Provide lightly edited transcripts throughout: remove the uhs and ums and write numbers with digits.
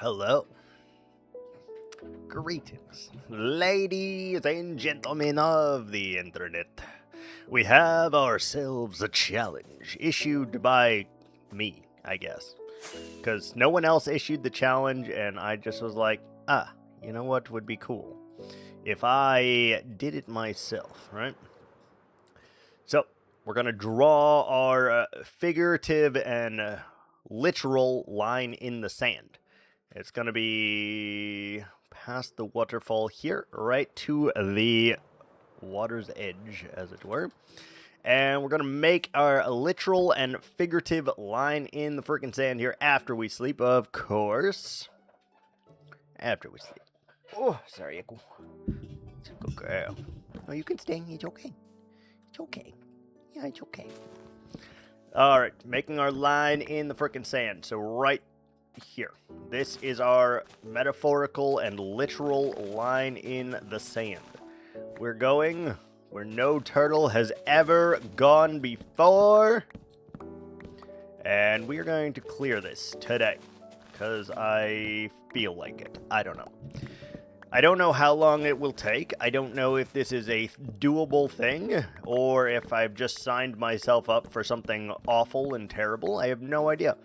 Hello. Greetings, ladies and gentlemen of the internet. We have ourselves a challenge issued by me, I guess. Because no one else issued the challenge, and I just was like, you know what would be cool? If I did it myself, right? So, we're going to draw our figurative and literal line in the sand. It's going to be past the waterfall here, right to the water's edge, as it were. And we're going to make our literal and figurative line in the freaking sand here after we sleep, of course. After we sleep. Oh, sorry, Echo. It's a good girl. Oh, you can stay. It's okay. It's okay. Yeah, it's okay. Alright, making our line in the frickin' sand. So right here. This is our metaphorical and literal line in the sand. We're going where no turtle has ever gone before. And we are going to clear this today. Because I feel like it. I don't know. I don't know how long it will take. I don't know if this is a doable thing, or if I've just signed myself up for something awful and terrible. I have no idea.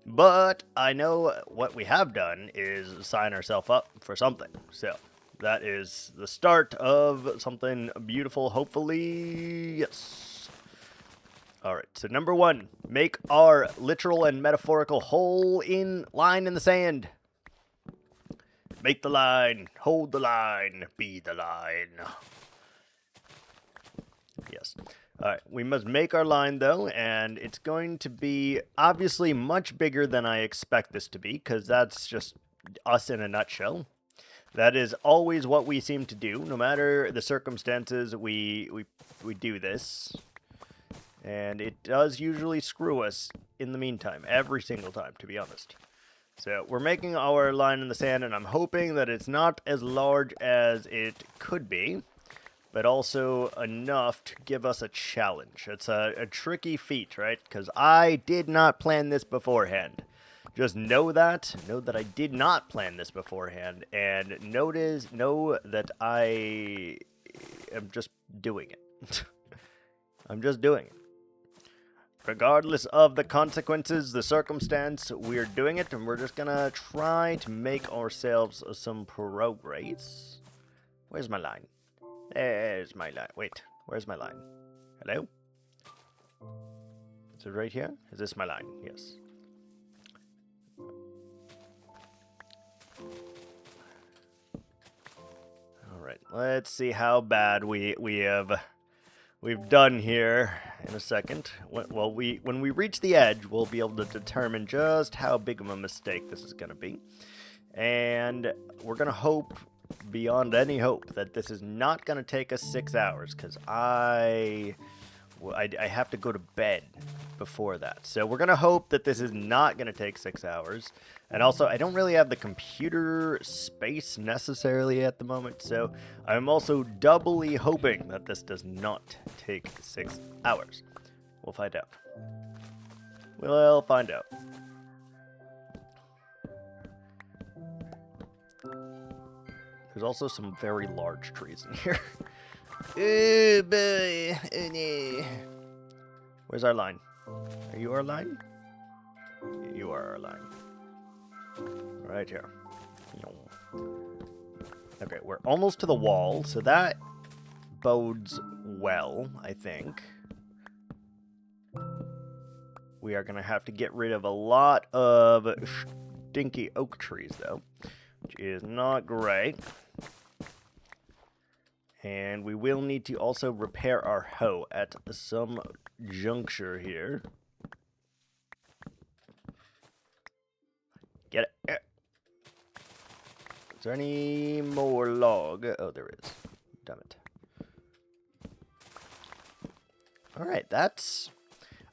But I know what we have done is sign ourselves up for something. So that is the start of something beautiful, hopefully. Yes. Alright, so number 1, make our literal and metaphorical hole in line in the sand. Make the line, hold the line, be the line. Yes. Alright, we must make our line, though, and it's going to be obviously much bigger than I expect this to be, because that's just us in a nutshell. That is always what we seem to do. No matter the circumstances, we do this. And it does usually screw us in the meantime, every single time, to be honest. So we're making our line in the sand, and I'm hoping that it's not as large as it could be, but also enough to give us a challenge. It's a tricky feat, right? Because I did not plan this beforehand. Just know that I did not plan this beforehand, and know that I am just doing it. I'm just doing it. Regardless of the consequences, the circumstance, we're doing it, and we're just gonna try to make ourselves some progress. Where's my line? There's my line. Wait, where's my line? Hello? Is it right here? Is this my line? Yes. Alright, let's see how bad we've done here in a second. Well, when we reach the edge, we'll be able to determine just how big of a mistake this is going to be. And we're going to hope, beyond any hope, that this is not going to take us 6 hours, because I have to go to bed before that. So we're going to hope that this is not going to take 6 hours. And also, I don't really have the computer space necessarily at the moment, so I'm also doubly hoping that this does not take 6 hours. We'll find out. We'll find out. There's also some very large trees in here. Oh boy, oh no. Where's our line? Are you our line? You are our line. Right here. Okay, we're almost to the wall, so that bodes well, I think. We are going to have to get rid of a lot of stinky oak trees, though, which is not great. And we will need to also repair our hoe at some juncture here. Get it. Is there any more log? Oh, there is. Damn it. Alright,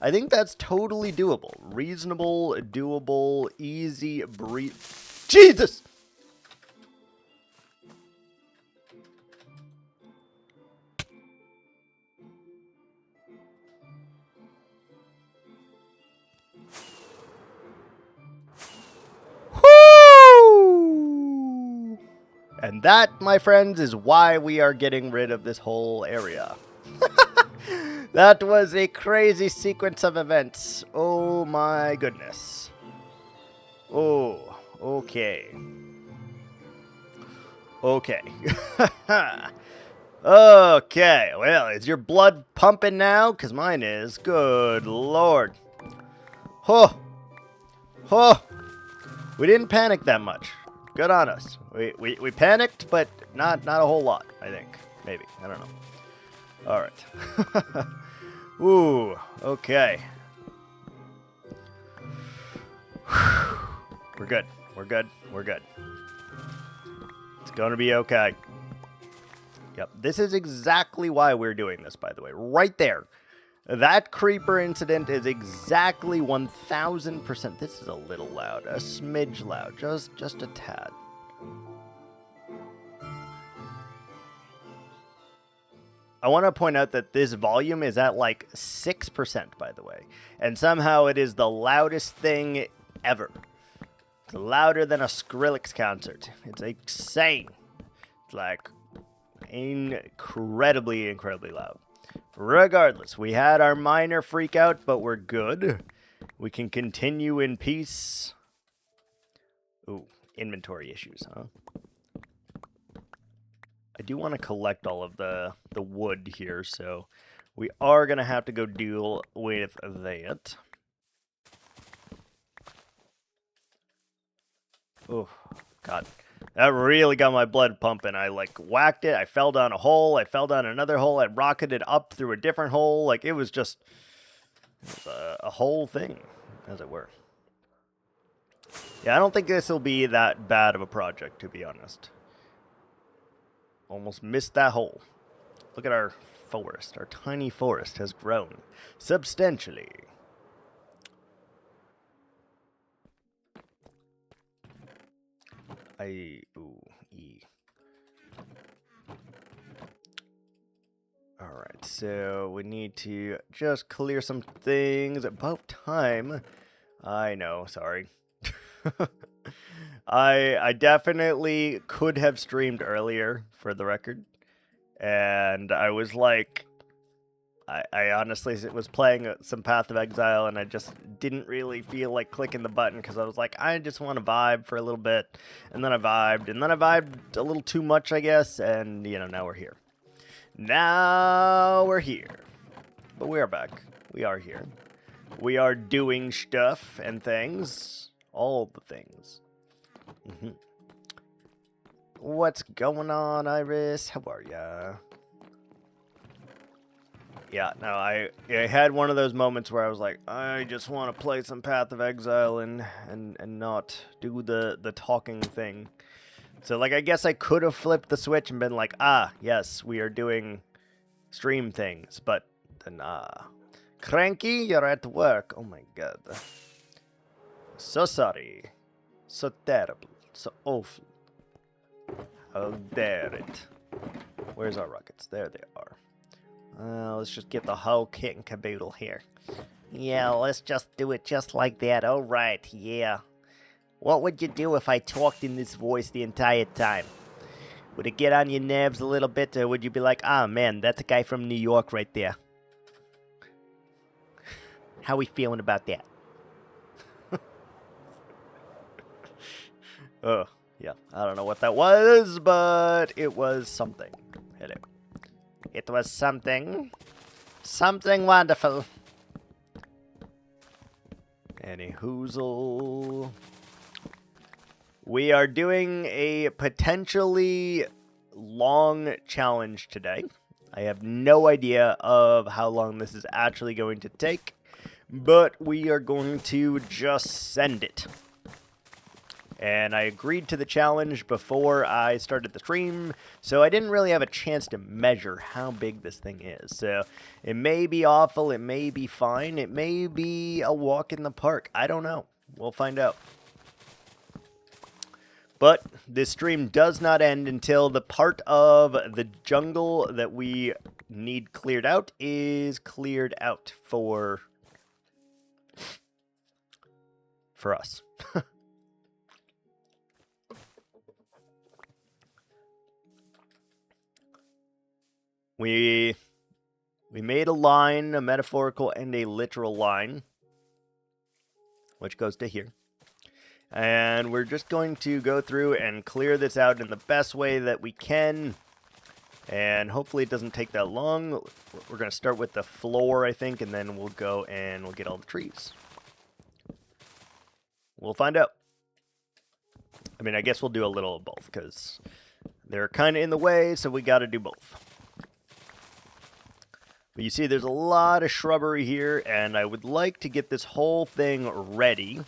I think that's totally doable. Reasonable, doable, easy, Jesus! And that, my friends, is why we are getting rid of this whole area. That was a crazy sequence of events. Oh my goodness. Oh, okay. Okay. Okay, well, is your blood pumping now? Because mine is. Good lord. Huh. Huh. We didn't panic that much. Good on us. We panicked, but not a whole lot, I think. Maybe. I don't know. Alright. Ooh, okay. We're good. We're good. We're good. It's gonna be okay. Yep, this is exactly why we're doing this, by the way. Right there. That creeper incident is exactly 1000%. This is a little loud. A smidge loud. Just a tad. I want to point out that this volume is at like 6%, by the way. And somehow it is the loudest thing ever. It's louder than a Skrillex concert. It's insane. It's like incredibly loud. Regardless, we had our minor freak out, but we're good. We can continue in peace. Ooh, inventory issues, huh? I do want to collect all of the wood here, so we are going to have to go deal with that. Oh, God. That really got my blood pumping. I, like, whacked it. I fell down a hole. I fell down another hole. I rocketed up through a different hole. Like, it was just a whole thing, as it were. Yeah, I don't think this will be that bad of a project, to be honest. Almost missed that hole. Look at our forest. Our tiny forest has grown substantially. Alright, so we need to just clear some things. About time. I know, sorry. I definitely could have streamed earlier, for the record. And I was like, I honestly was playing some Path of Exile, and I just didn't really feel like clicking the button, because I was like, I just want to vibe for a little bit. And then I vibed a little too much, I guess, and, you know, now we're here. Now we're here. But we are back. We are here. We are doing stuff and things. All the things. What's going on, Iris? How are ya? Yeah, no, I had one of those moments where I was like, I just want to play some Path of Exile and not do the talking thing. So, like, I guess I could have flipped the switch and been like, ah, yes, we are doing stream things, but nah. Cranky, you're at work. Oh my god. So sorry. So terrible. So awful. How dare it. Where's our rockets? There they are. Let's just get the whole kit and caboodle here. Yeah, let's just do it just like that. Alright, yeah. What would you do if I talked in this voice the entire time? Would it get on your nerves a little bit, or would you be like, ah, man, that's a guy from New York right there? How we feeling about that? Oh, yeah. I don't know what that was, but it was something. Hello. It was something. Something wonderful. Any hoozle. We are doing a potentially long challenge today. I have no idea of how long this is actually going to take, but we are going to just send it. And I agreed to the challenge before I started the stream, so I didn't really have a chance to measure how big this thing is. So it may be awful, it may be fine, it may be a walk in the park. I don't know. We'll find out. But this stream does not end until the part of the jungle that we need cleared out is cleared out for us. We made a line, a metaphorical and a literal line, which goes to here. And we're just going to go through and clear this out in the best way that we can. And hopefully it doesn't take that long. We're going to start with the floor, I think, and then we'll go and we'll get all the trees. We'll find out. I mean, I guess we'll do a little of both, because they're kind of in the way, so we got to do both. But you see, there's a lot of shrubbery here, and I would like to get this whole thing ready,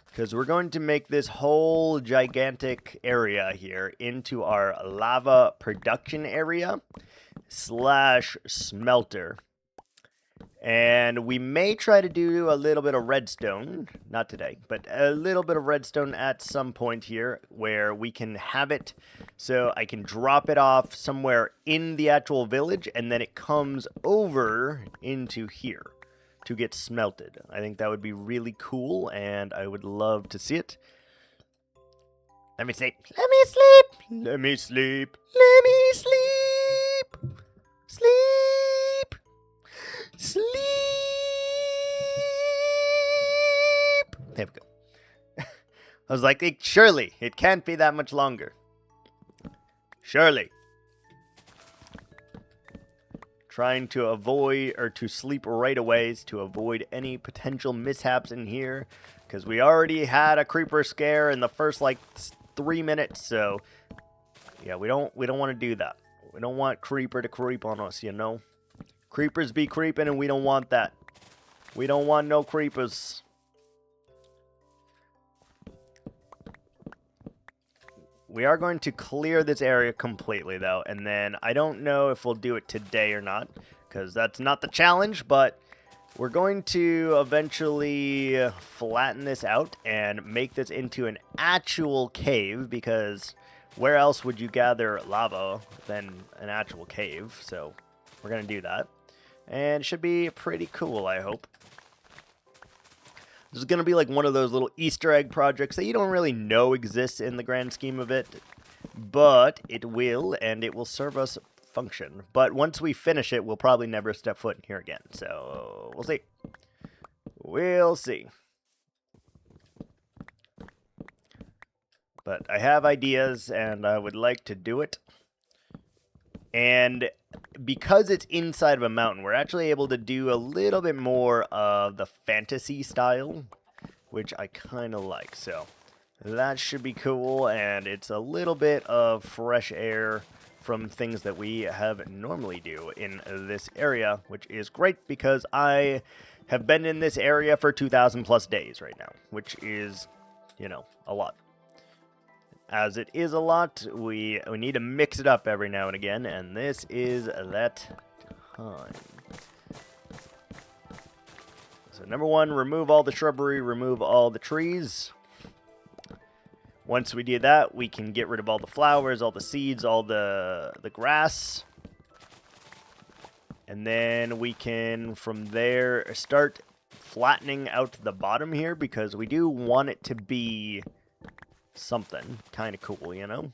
because we're going to make this whole gigantic area here into our lava production area / smelter. And we may try to do a little bit of redstone, not today, but a little bit of redstone at some point here where we can have it so I can drop it off somewhere in the actual village and then it comes over into here to get smelted. I think that would be really cool and I would love to see it. Let me sleep. Let me sleep. Let me sleep. Let me sleep. Sleep. Sleep. There we go. I was like, surely, it can't be that much longer. Surely. Trying to avoid, or to sleep right away to avoid any potential mishaps in here. Because we already had a creeper scare in the first, 3 minutes, so... Yeah, we don't want to do that. We don't want creeper to creep on us, you know? Creepers be creeping, and we don't want that. We don't want no creepers. We are going to clear this area completely, though, and then I don't know if we'll do it today or not, because that's not the challenge, but we're going to eventually flatten this out and make this into an actual cave, because where else would you gather lava than an actual cave? So we're going to do that. And it should be pretty cool, I hope. This is going to be like one of those little Easter egg projects that you don't really know exists in the grand scheme of it. But it will, and it will serve us function. But once we finish it, we'll probably never step foot in here again. So, we'll see. We'll see. But I have ideas, and I would like to do it. And because it's inside of a mountain, we're actually able to do a little bit more of the fantasy style, which I kind of like. So that should be cool, and it's a little bit of fresh air from things that we have normally do in this area, which is great because I have been in this area for 2,000 plus days right now, which is, you know, a lot. As it is a lot, we need to mix it up every now and again, and this is that time. So number one, remove all the shrubbery, remove all the trees. Once we do that, we can get rid of all the flowers, all the seeds, all the grass. And then we can, from there, start flattening out the bottom here, because we do want it to be something kind of cool, you know?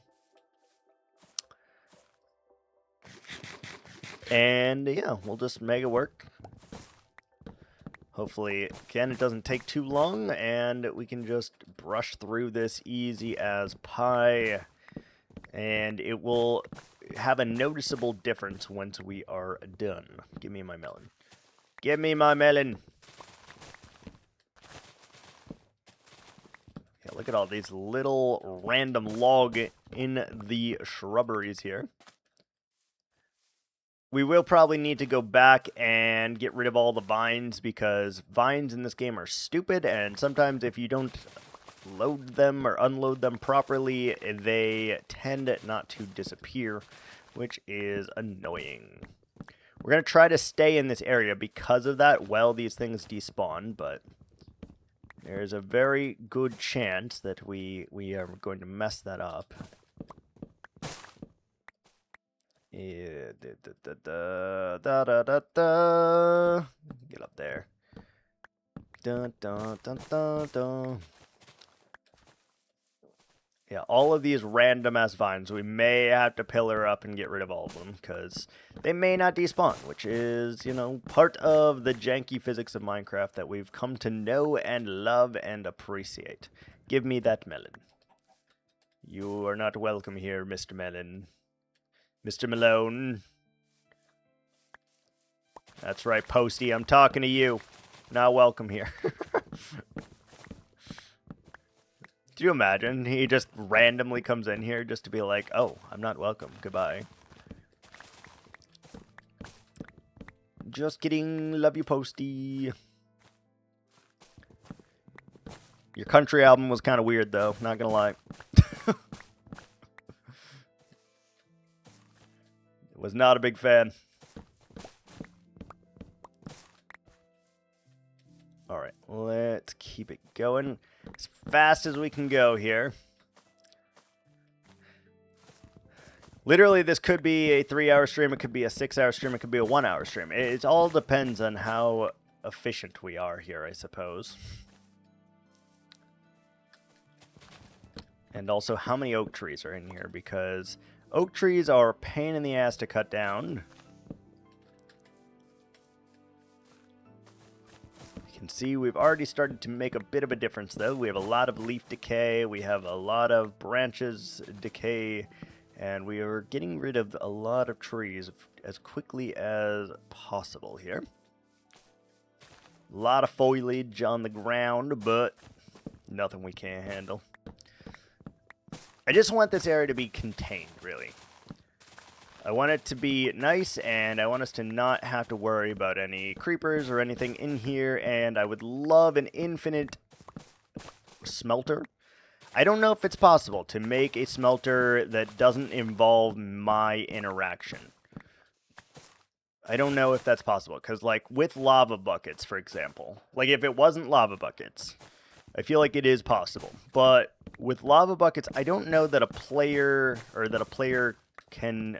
And yeah, we'll just make it work. Hopefully, again, it doesn't take too long, and we can just brush through this easy as pie. And it will have a noticeable difference once we are done. Give me my melon. Give me my melon! Look at all these little random log in the shrubberies here. We will probably need to go back and get rid of all the vines, because vines in this game are stupid, and sometimes if you don't load them or unload them properly, they tend not to disappear, which is annoying. We're going to try to stay in this area because of that while these things despawn, but there's a very good chance that we are going to mess that up. Yeah, get up there. Dun, dun, dun, dun, dun. Yeah, all of these random ass vines, we may have to pillar up and get rid of all of them, because they may not despawn, which is, you know, part of the janky physics of Minecraft that we've come to know and love and appreciate. Give me that melon. You are not welcome here, Mr. Melon. Mr. Malone. That's right, Posty, I'm talking to you. Not welcome here. Do you imagine? He just randomly comes in here just to be like, oh, I'm not welcome. Goodbye. Just kidding. Love you, Posty. Your country album was kind of weird, though. Not gonna lie. Was not a big fan. Alright, let's keep it going as fast as we can go here. Literally, this could be a 3-hour stream, it could be a 6-hour stream, it could be a 1-hour stream. It all depends on how efficient we are here, I suppose. And also how many oak trees are in here, because oak trees are a pain in the ass to cut down. You can see we've already started to make a bit of a difference, though. We have a lot of leaf decay, we have a lot of branches decay, and we are getting rid of a lot of trees as quickly as possible here. A lot of foliage on the ground, but nothing we can't handle. I just want this area to be contained, really. I want it to be nice, and I want us to not have to worry about any creepers or anything in here, and I would love an infinite smelter. I don't know if it's possible to make a smelter that doesn't involve my interaction. I don't know if that's possible, because, like, with lava buckets, for example, like, if it wasn't lava buckets, I feel like it is possible, but with lava buckets, I don't know that a player can...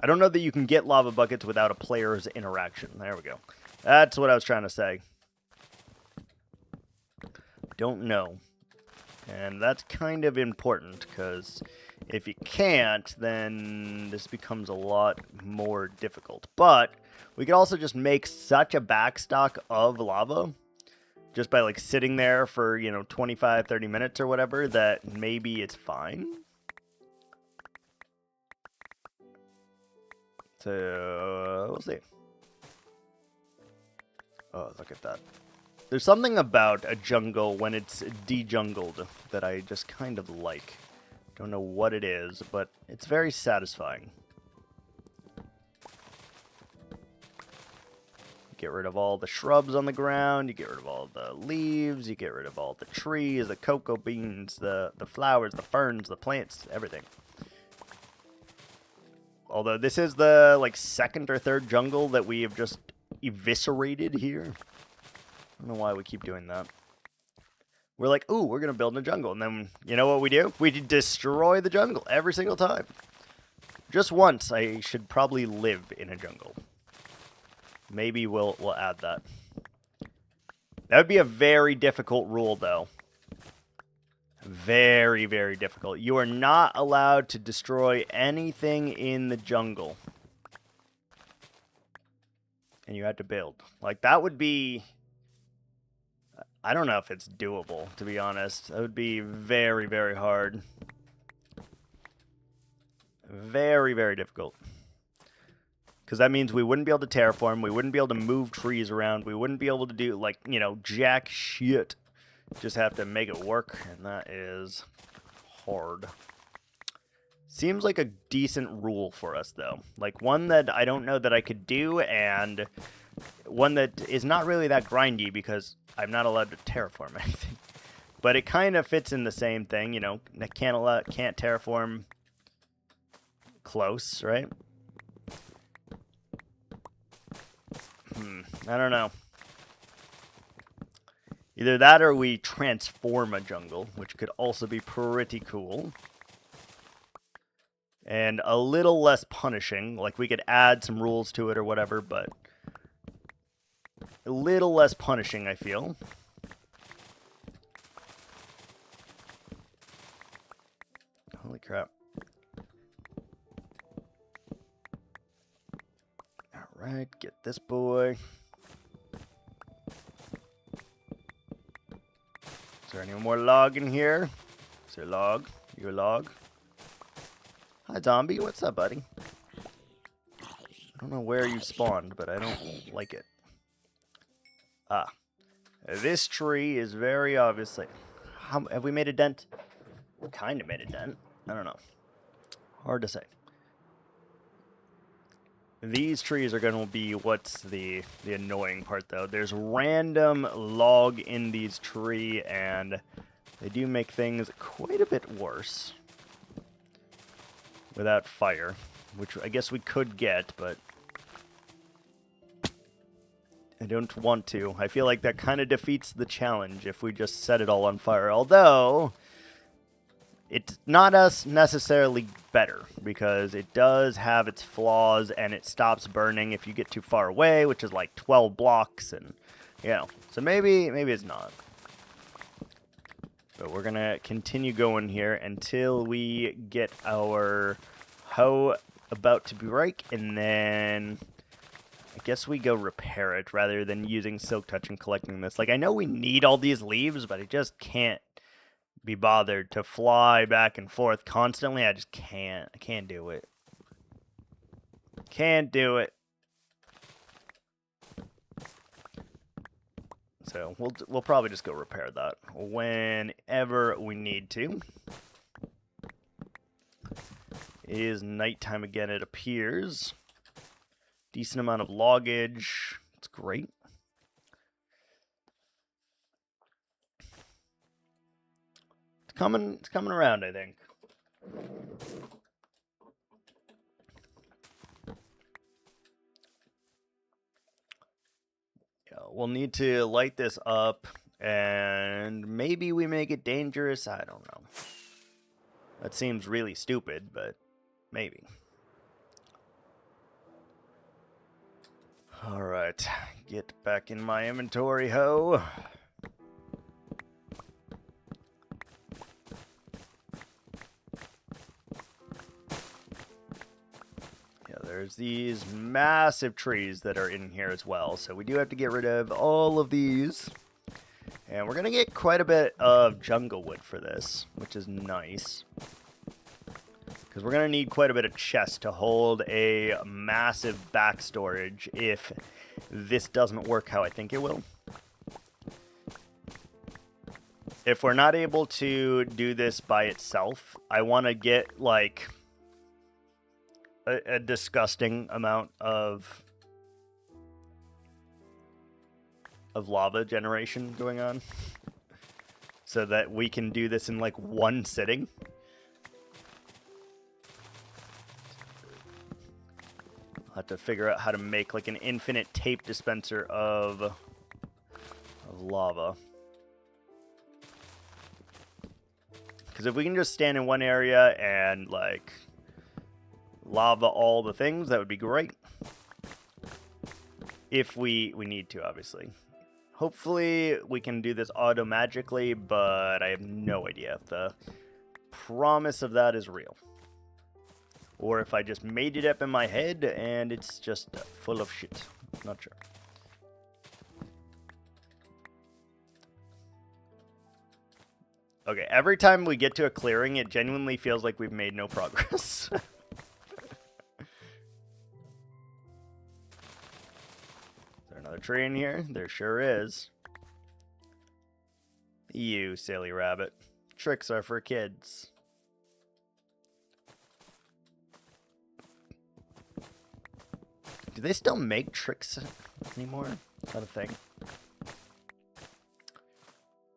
I don't know that you can get lava buckets without a player's interaction. There we go. That's what I was trying to say. Don't know. And that's kind of important, because if you can't, then this becomes a lot more difficult. But we could also just make such a backstock of lava, just by, like, sitting there for, you know, 25, 30 minutes or whatever, that maybe it's fine. So, we'll see. Oh, look at that. There's something about a jungle when it's de-jungled that I just kind of like. Don't know what it is, but it's very satisfying. Get rid of all the shrubs on the ground, you get rid of all the leaves, you get rid of all the trees, the cocoa beans, the flowers, the ferns, the plants, everything. Although this is the, like, second or third jungle that we have just eviscerated here. I don't know why we keep doing that. We're like, ooh, we're going to build a jungle. And then, you know what we do? We destroy the jungle every single time. Just once, I should probably live in a jungle. Maybe we'll add that. That would be a very difficult rule, though. Very, very difficult. You are not allowed to destroy anything in the jungle. And you have to build. Like, that would be... I don't know if it's doable, to be honest. That would be very, very hard. Very, very difficult. Because that means we wouldn't be able to terraform, we wouldn't be able to move trees around, we wouldn't be able to do, like, you know, jack shit. Just have to make it work, and that is hard. Seems like a decent rule for us, though. Like, one that I don't know that I could do, and one that is not really that grindy, because I'm not allowed to terraform anything. But it kind of fits in the same thing, you know. I can't terraform close, right? I don't know. Either that or we transform a jungle, which could also be pretty cool. And a little less punishing. Like, we could add some rules to it or whatever, but a little less punishing, I feel. Holy crap. Alright, get this boy. Is there any more log in here? Is there log? You a log? Hi, zombie. What's up, buddy? I don't know where you spawned, but I don't like it. Ah. This tree is very obviously... have we made a dent? Kind of made a dent. I don't know. Hard to say. These trees are going to be what's the annoying part, though. There's random log in these trees, and they do make things quite a bit worse without fire, which I guess we could get, but I don't want to. I feel like that kind of defeats the challenge if we just set it all on fire, although it's not us necessarily better, because it does have its flaws, and it stops burning if you get too far away, which is like 12 blocks, and, you know, so maybe it's not. But we're gonna continue going here until we get our hoe about to break, and then I guess we go repair it rather than using Silk Touch and collecting this. Like, I know we need all these leaves, but I just can't be bothered to fly back and forth constantly. I just can't. I can't do it. Can't do it. So we'll probably just go repair that whenever we need to. It is nighttime again, it appears. Decent amount of loggage. It's great. It's coming around, I think. Yeah, we'll need to light this up, and maybe we make it dangerous. I don't know. That seems really stupid, but maybe. All right, get back in my inventory, ho. There's these massive trees that are in here as well, so we do have to get rid of all of these. And we're going to get quite a bit of jungle wood for this, which is nice. Because we're going to need quite a bit of chest to hold a massive back storage if this doesn't work how I think it will. If we're not able to do this by itself, I want to get, like, a disgusting amount of lava generation going on so that we can do this in like one sitting. I'll have to figure out how to make like an infinite tape dispenser of lava. Because if we can just stand in one area and like lava all the things, that would be great. If we need to, obviously. Hopefully we can do this auto-magically, but I have no idea if the promise of that is real. Or if I just made it up in my head and it's just full of shit. Not sure. Okay, every time we get to a clearing, it genuinely feels like we've made no progress. Another tree in here? There sure is. You silly rabbit. Tricks are for kids. Do they still make tricks anymore? Is that a thing?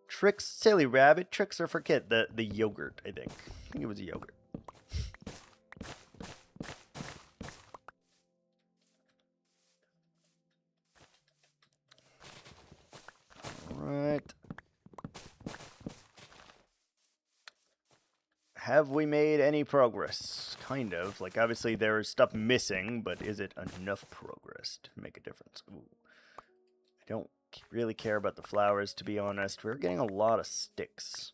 Tricks, silly rabbit. Tricks are for kids. The yogurt, I think. I think it was yogurt. Right. Have we made any progress? Kind of. Like, obviously there is stuff missing, but is it enough progress to make a difference? Ooh. I don't really care about the flowers, to be honest. We're getting a lot of sticks.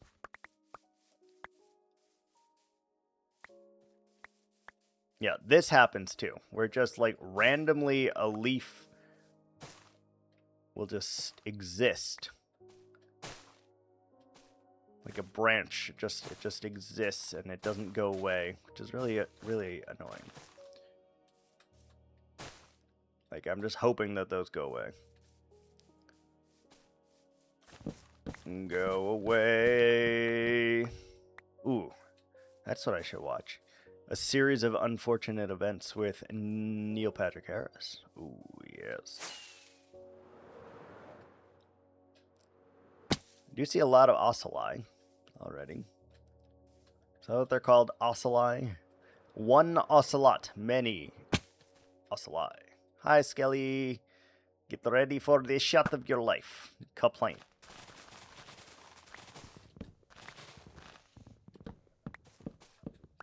Yeah, this happens too. Where just like randomly a leaf will just exist. Like a branch, it just exists and it doesn't go away, which is really annoying. Like, I'm just hoping that those go away. Go away. Ooh, that's what I should watch. A series of unfortunate events with Neil Patrick Harris. Ooh, yes. I do see a lot of ocelli already. So they're called ocelli. One ocelot, many ocelli. Hi, Skelly. Get ready for the shot of your life. Complain.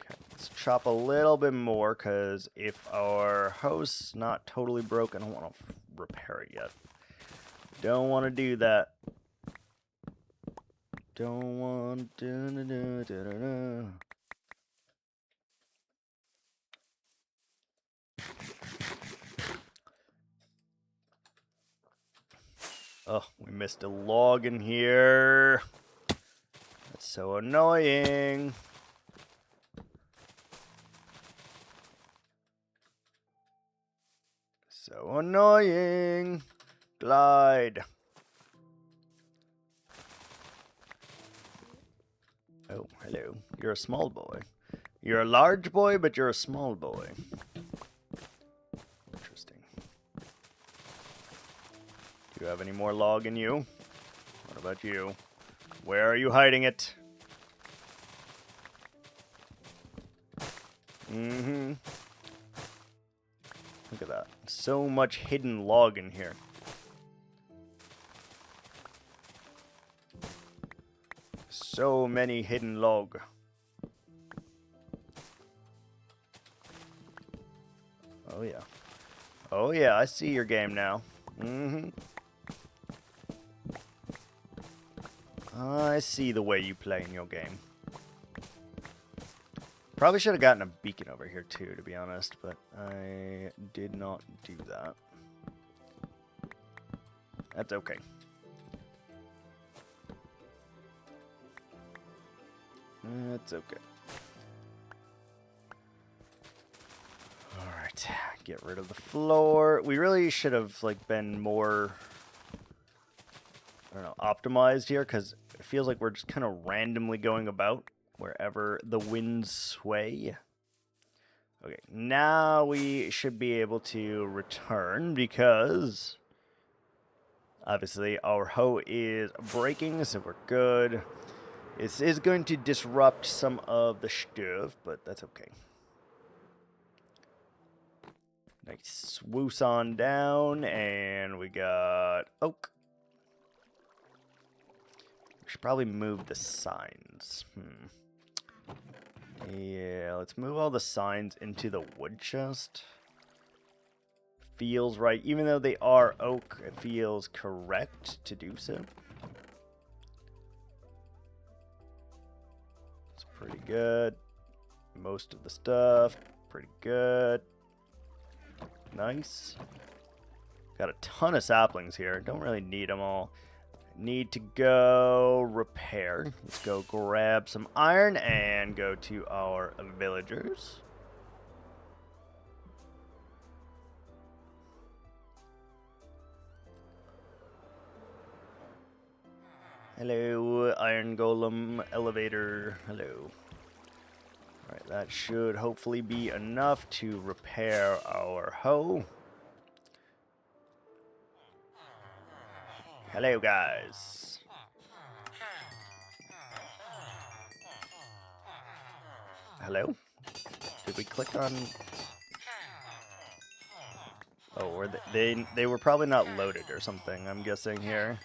Okay, let's chop a little bit more, because if our host's not totally broken, I don't want to repair it yet. Don't want to do that. Don't want to. Oh, we missed a log in here. That's so annoying. So annoying. Glide. Oh, hello. You're a small boy. You're a large boy, but you're a small boy. Interesting. Do you have any more log in you? What about you? Where are you hiding it? Mm-hmm. Look at that. So much hidden log in here. So many hidden log. Oh yeah. Oh yeah, I see your game now. Mm-hmm. I see the way you play in your game. Probably should have gotten a beacon over here too, to be honest, but I did not do that. That's okay. That's okay. Alright, get rid of the floor. We really should have like been more, I don't know, optimized here, because it feels like we're just kind of randomly going about wherever the winds sway. Okay, now we should be able to return, because obviously our hoe is breaking, so we're good. This is going to disrupt some of the stuff, but that's okay. Nice. Swoos on down, and we got oak. We should probably move the signs. Yeah, let's move all the signs into the wood chest. Feels right. Even though they are oak, it feels correct to do so. It's pretty good. Most of the stuff, pretty good. Nice. Got a ton of saplings here. Don't really need them all. Need to go repair. Let's go grab some iron and go to our villagers. Hello, iron golem elevator. Hello. Alright, that should hopefully be enough to repair our hoe. Hello, guys. Hello? Did we click on... Oh, were they were probably not loaded or something, I'm guessing here.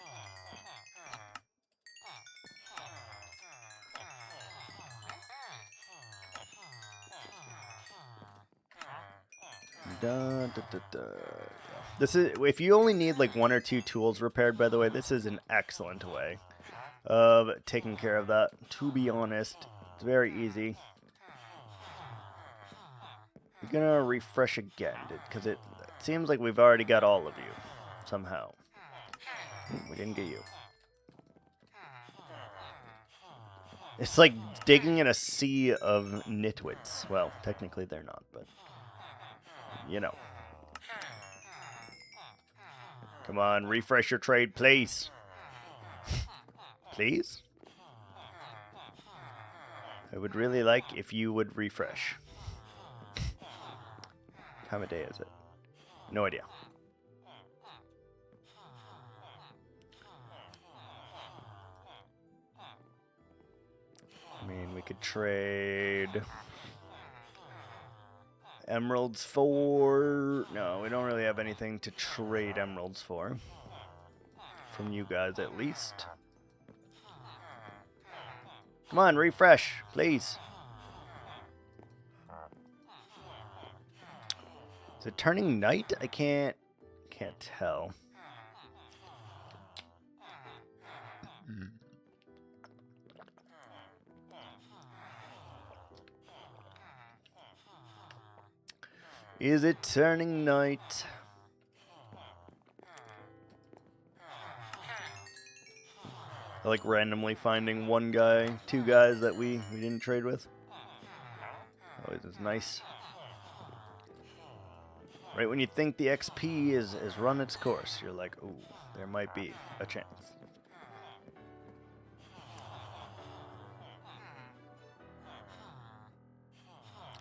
This is, if you only need like 1 or 2 tools repaired, by the way, this is an excellent way of taking care of that. To be honest, it's very easy. We're gonna refresh again, because it seems like we've already got all of you, somehow. Ooh, we didn't get you. It's like digging in a sea of nitwits. Well, technically they're not, but you know. Come on, refresh your trade, please. Please? I would really like if you would refresh. What time of day is it? No idea. I mean, we could trade emeralds for... No, we don't really have anything to trade emeralds for. From you guys, at least. Come on, refresh, please. Is it turning night? I can't tell. Is it turning night? I like randomly finding one guy, two guys that we didn't trade with. Always is nice. Right when you think the XP is run its course, you're like, ooh, there might be a chance.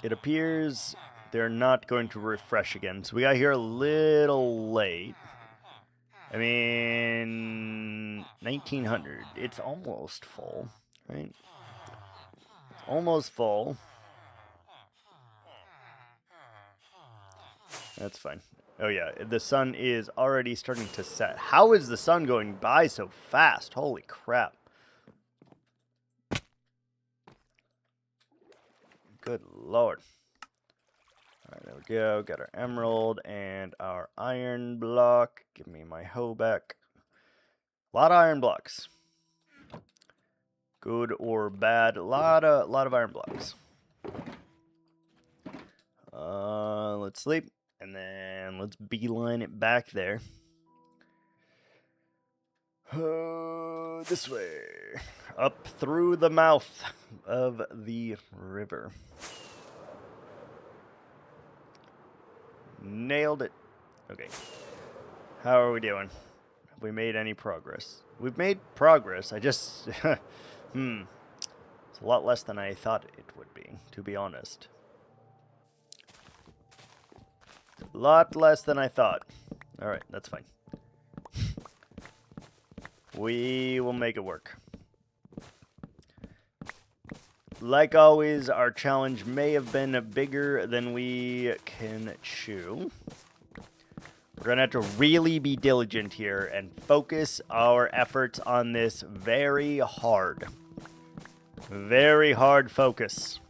It appears they're not going to refresh again, so we got here a little late. I mean, 1900. It's almost full, right? It's almost full. That's fine. Oh yeah, the sun is already starting to set. How is the sun going by so fast? Holy crap. Good lord. Alright, there we go. Got our emerald and our iron block. Give me my hoe back. A lot of iron blocks. Good or bad. A lot of iron blocks. Let's sleep. And then let's beeline it back there. This way. Up through the mouth of the river. Nailed it. Okay. How are we doing? Have we made any progress? We've made progress. I just... It's a lot less than I thought it would be, to be honest. A lot less than I thought. Alright, that's fine. We will make it work. Like always, our challenge may have been bigger than we can chew. We're going to have to really be diligent here and focus our efforts on this very hard. Very hard focus.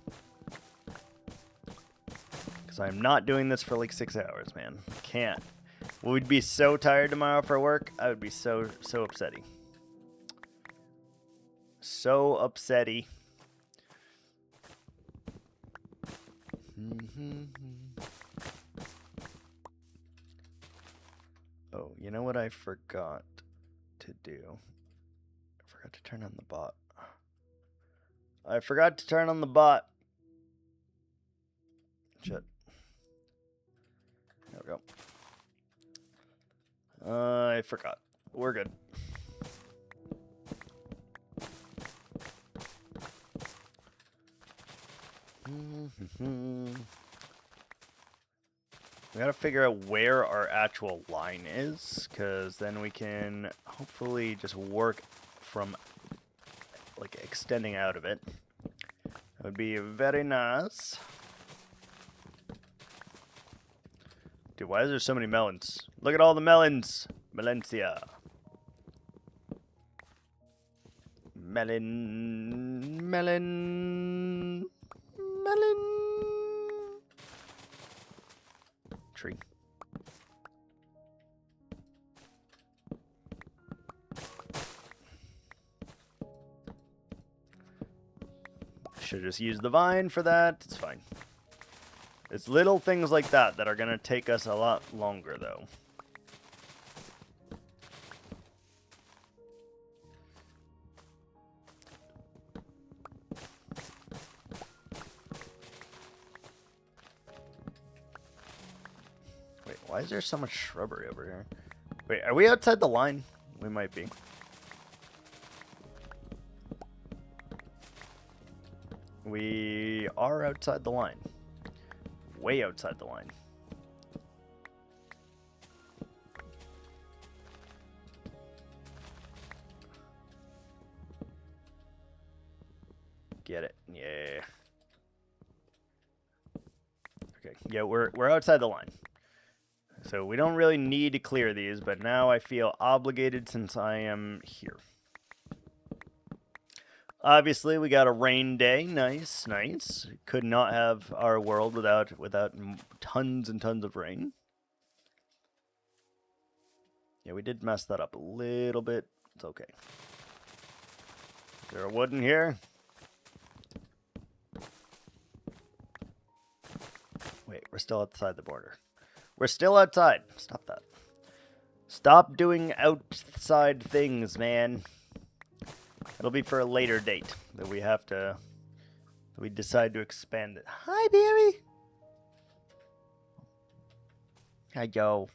Because I'm not doing this for like 6 hours, man. Can't. We'd be so tired tomorrow for work. I would be so upsetty. So upsetty. Oh, you know what I forgot to do? I forgot to turn on the bot. I forgot to turn on the bot. Shit. There we go. I forgot. We're good. We gotta figure out where our actual line is, because then we can hopefully just work from like extending out of it. That would be very nice. Dude, why is there so many melons? Look at all the melons! Valencia. Melon. Melon. Melon. Tree. Should just use the vine for that. It's fine. It's little things like that that are going to take us a lot longer, though. Wait, why is there so much shrubbery over here? Wait, are we outside the line? We might be. We are outside the line. Way outside the line. Get it. Yeah. Okay. Yeah, we're outside the line. So we don't really need to clear these, but now I feel obligated since I am here. Obviously, we got a rain day. Nice, nice. Could not have our world without tons and tons of rain. Yeah, we did mess that up a little bit. It's okay. Is there a wood in here? Wait, we're still outside the border. We're still outside. Stop that. Stop doing outside things, man. It'll be for a later date that we have to... we decide to expand it. Hi, Barry! Hi, Joe.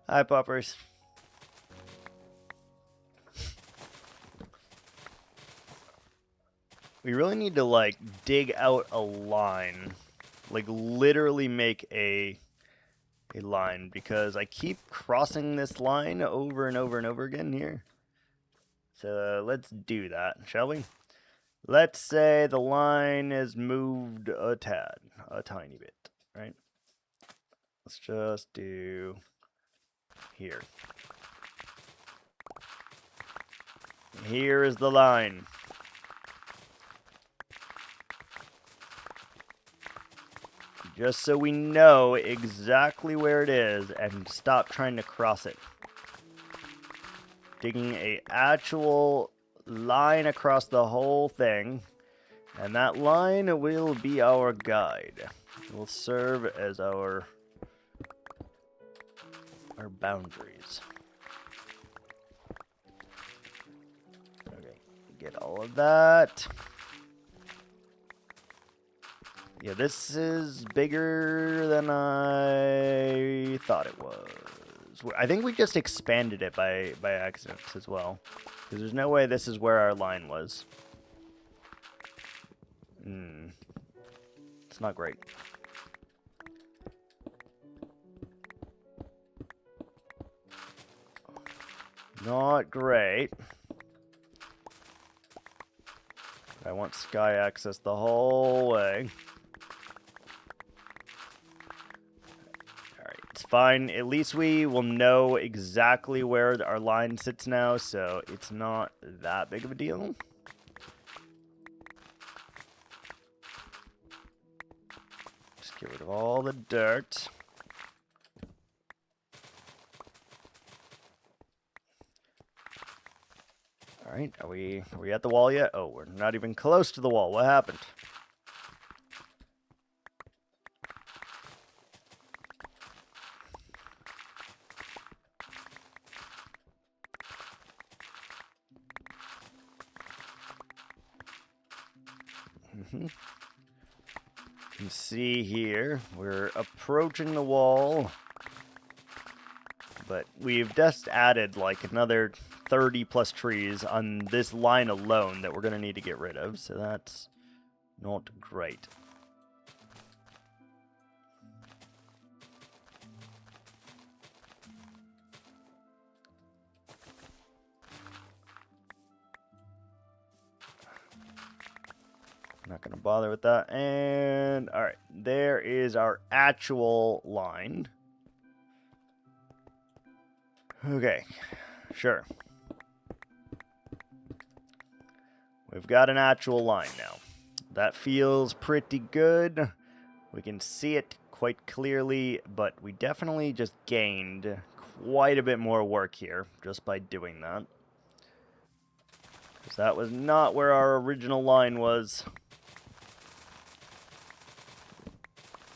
Hi, Poppers. We really need to, like, dig out a line. Like, literally make a line. Because I keep crossing this line over and over and over again here. So, let's do that, shall we? Let's say the line is moved a tad. A tiny bit, right? Let's just do... here. Here is the line. Just so we know exactly where it is and stop trying to cross it. Digging a actual line across the whole thing. And that line will be our guide. It will serve as our boundaries. Okay, get all of that. Yeah, this is bigger than I thought it was. I think we just expanded it by accident as well. Because there's no way this is where our line was. It's not great. Not great. I want sky access the whole way. Alright, it's fine. At least we will know exactly where our line sits now, so it's not that big of a deal. Just get rid of all the dirt. Alright, are we at the wall yet? Oh, we're not even close to the wall. What happened? You can see here, we're approaching the wall. But we've just added like another 30 plus trees on this line alone that we're going to need to get rid of, so that's not great. Not going to bother with that. And alright, there is our actual line. Okay, sure. We've got an actual line now. That feels pretty good. We can see it quite clearly, but we definitely just gained quite a bit more work here just by doing that. Because that was not where our original line was.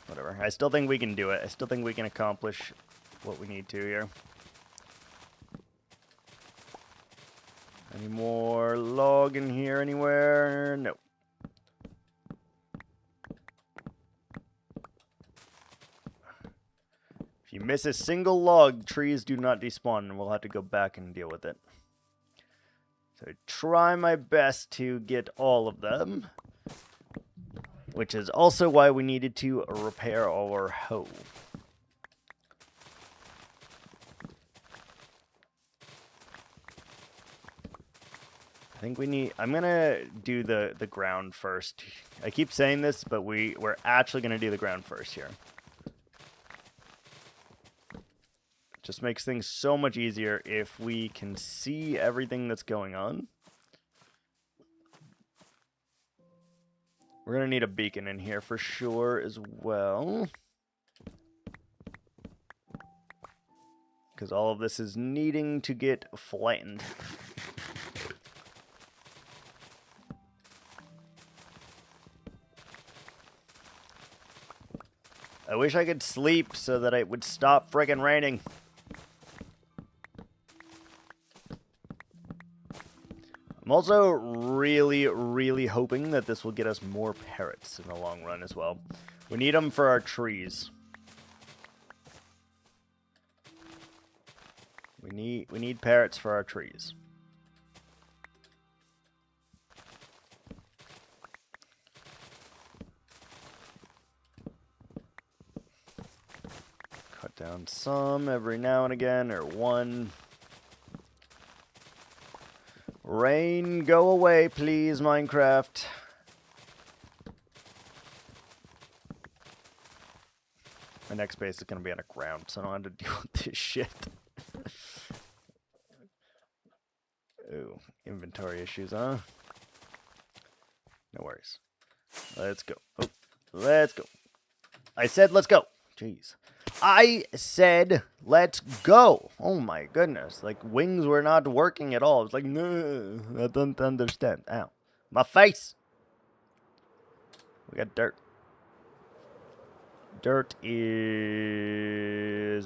Whatever. I still think we can do it. I still think we can accomplish what we need to here. Any more log in here anywhere? No. If you miss a single log, trees do not despawn, and we'll have to go back and deal with it. So try my best to get all of them. Which is also why we needed to repair our hoe. I think we need... I'm going to do the ground first. I keep saying this, but we're actually going to do the ground first here. Just makes things so much easier if we can see everything that's going on. We're going to need a beacon in here for sure as well. Because all of this is needing to get flattened. I wish I could sleep so that it would stop friggin' raining. I'm also really, really hoping that this will get us more parrots in the long run as well. We need them for our trees. We need parrots for our trees. Cut down some every now and again, or one. Rain, go away, please, Minecraft. My next base is going to be underground, so I don't have to deal with this shit. Ooh, inventory issues, huh? No worries. Let's go. Oh, let's go. I said let's go. Jeez. I said, let's go. Oh my goodness. Like, wings were not working at all. It's like, no, I don't understand. Ow. My face. We got dirt. Dirt is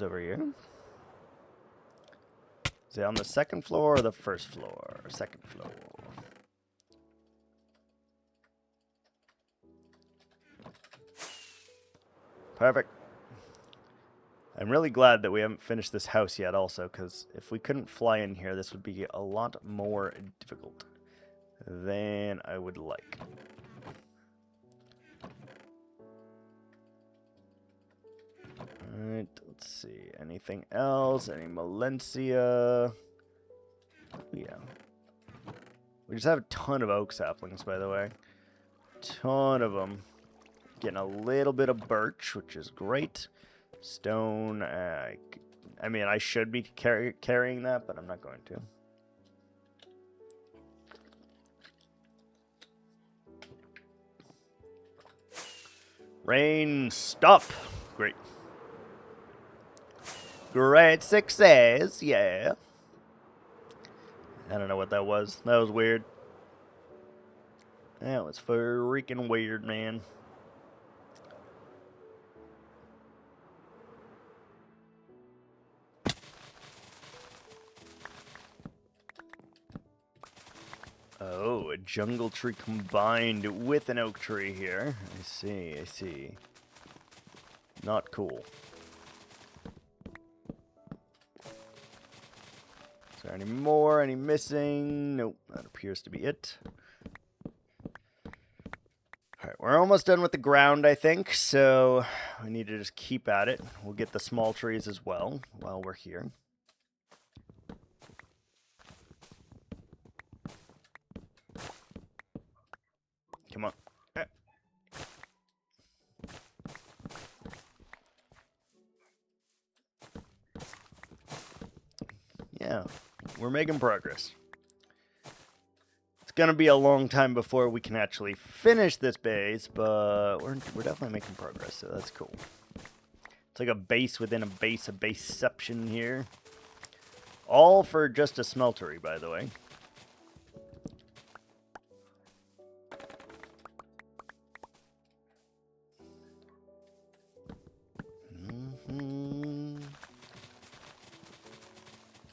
over here. Is it on the second floor or the first floor? Second floor. Perfect. I'm really glad that we haven't finished this house yet also, because if we couldn't fly in here, this would be a lot more difficult than I would like. Alright, let's see. Anything else? Any Malencia? Yeah. We just have a ton of oak saplings, by the way. Ton of them. Getting a little bit of birch, which is great. Stone, I mean, I should be carrying that, but I'm not going to. Rain, stop. Great. Great success, yeah. I don't know what that was. That was weird. That was freaking weird, man. Oh, a jungle tree combined with an oak tree here. I see, I see. Not cool. Is there any more? Any missing? Nope, that appears to be it. Alright, we're almost done with the ground, I think, so we need to just keep at it. We'll get the small trees as well while we're here. Come on. Yeah, we're making progress. It's gonna be a long time before we can actually finish this base, but we're definitely making progress, so that's cool. It's like a base within a baseception here. All for just a smeltery, by the way.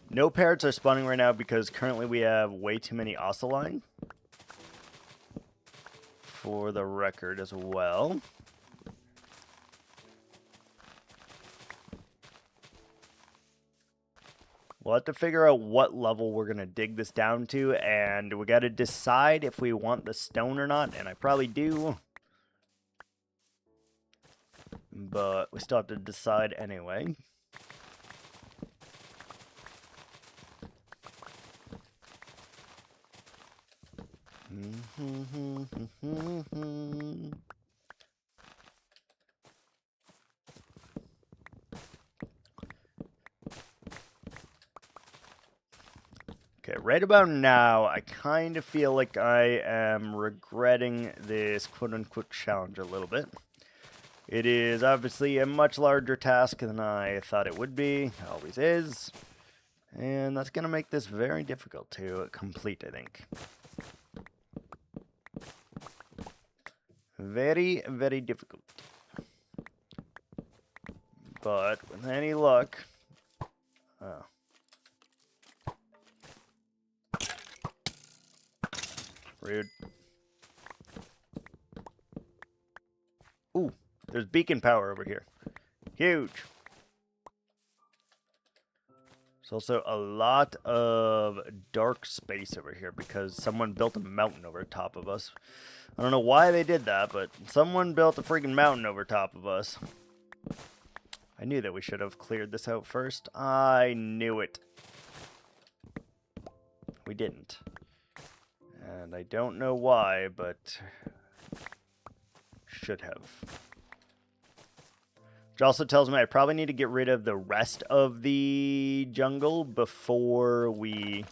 No parrots are spawning right now because currently we have way too many oceline. For the record as well. We'll have to figure out what level we're going to dig this down to, and we got to decide if we want the stone or not, and I probably do. But we still have to decide anyway. Okay, right about now, I kind of feel like I am regretting this quote-unquote challenge a little bit. It is obviously a much larger task than I thought it would be. It always is. And that's going to make this very difficult to complete, I think. Very, very difficult. But with any luck... Oh. Rude. Ooh, there's beacon power over here. Huge. There's also a lot of dark space over here because someone built a mountain over top of us. I don't know why they did that, but someone built a freaking mountain over top of us. I knew that we should have cleared this out first. I knew it. We didn't. And I don't know why, but should have. Which also tells me I probably need to get rid of the rest of the jungle before we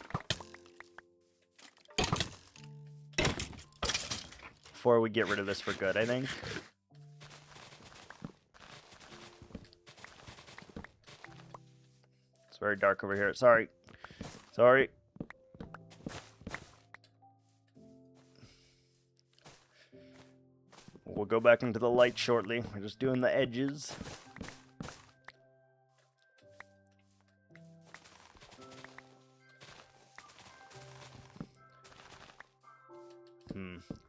get rid of this for good, I think. It's very dark over here. Sorry. Sorry. We'll go back into the light shortly. We're just doing the edges.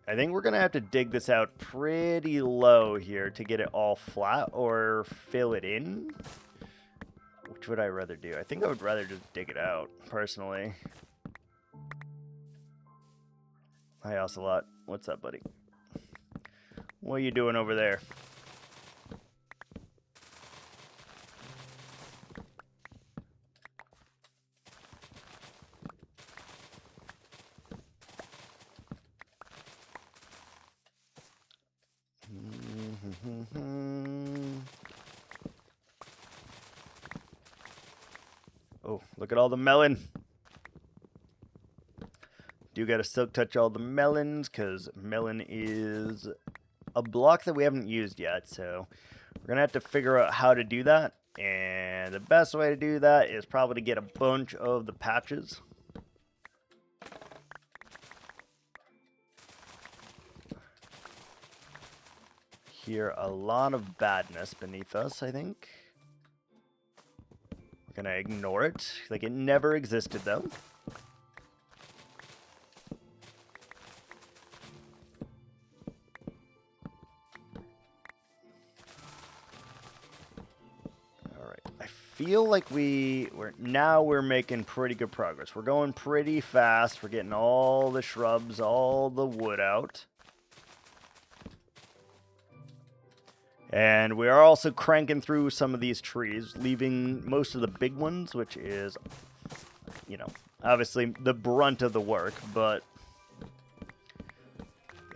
I think we're going to have to dig this out pretty low here to get it all flat or fill it in. Which would I rather do? I think I would rather just dig it out, personally. Hi, Jschlatt. What's up, buddy? What are you doing over there? Oh, look at all the melon. Do gotta silk touch all the melons, because melon is a block that we haven't used yet, so we're gonna have to figure out how to do that. And the best way to do that is probably to get a bunch of the patches. Hear a lot of badness beneath us, I think. We're gonna ignore it, like it never existed though. Feel like we're making pretty good progress. We're going pretty fast. We're getting all the shrubs, all the wood out. And we are also cranking through some of these trees, leaving most of the big ones, which is, you know, obviously the brunt of the work, but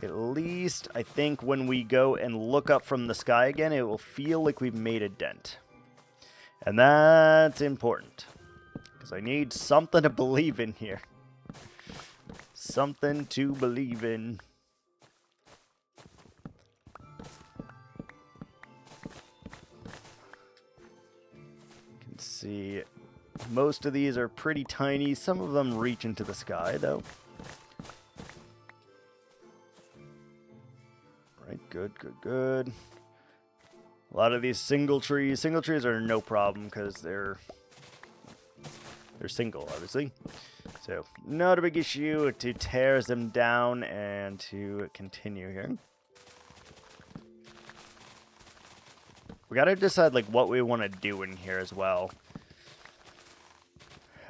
at least I think when we go and look up from the sky again, it will feel like we've made a dent. And that's important, because I need something to believe in here. Something to believe in. see. Most of these are pretty tiny. Some of them reach into the sky, though. Right, good, good, good. A lot of these single trees are no problem because they're single, obviously. So, not a big issue to tear them down and to continue here. We gotta decide, like, what we want to do in here as well.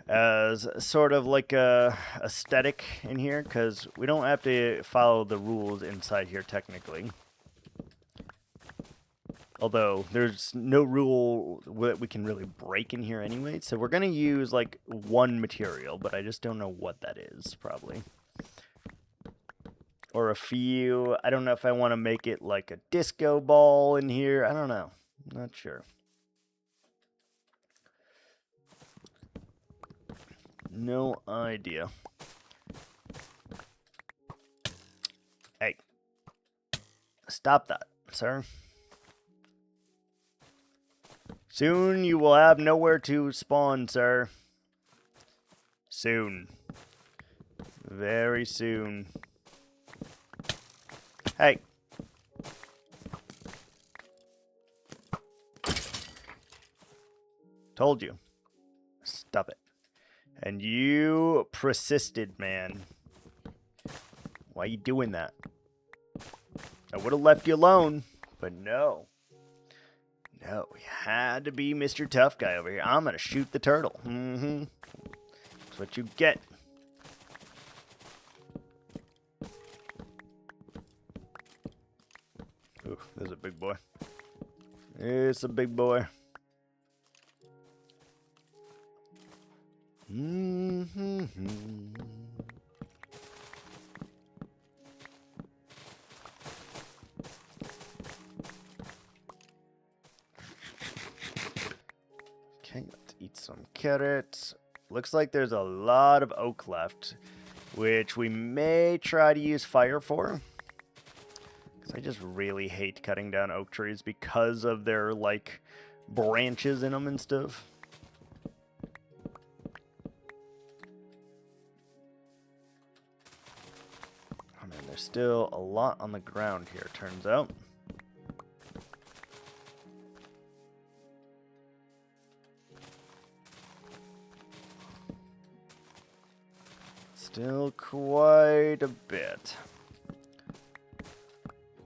As sort of like a aesthetic in here, because we don't have to follow the rules inside here, technically. Although, there's no rule that we can really break in here anyway. So we're going to use, like, one material, but I just don't know what that is, probably. Or a few. I don't know if I want to make it like a disco ball in here. I don't know. I'm not sure. No idea. Hey. Stop that, sir. Soon you will have nowhere to spawn, sir. Soon. Very soon. Hey. Told you. Stop it. And you persisted, man. Why are you doing that? I would have left you alone, but no. No, you had to be Mr. Tough Guy over here. I'm going to shoot the turtle. Mm-hmm. That's what you get. Ooh, there's a big boy. It's a big boy. Mm-hmm. Okay, let's eat some carrots. Looks like there's a lot of oak left, which we may try to use fire for. Because I just really hate cutting down oak trees because of their, like, branches in them and stuff. Oh man, there's still a lot on the ground here, turns out. Still quite a bit.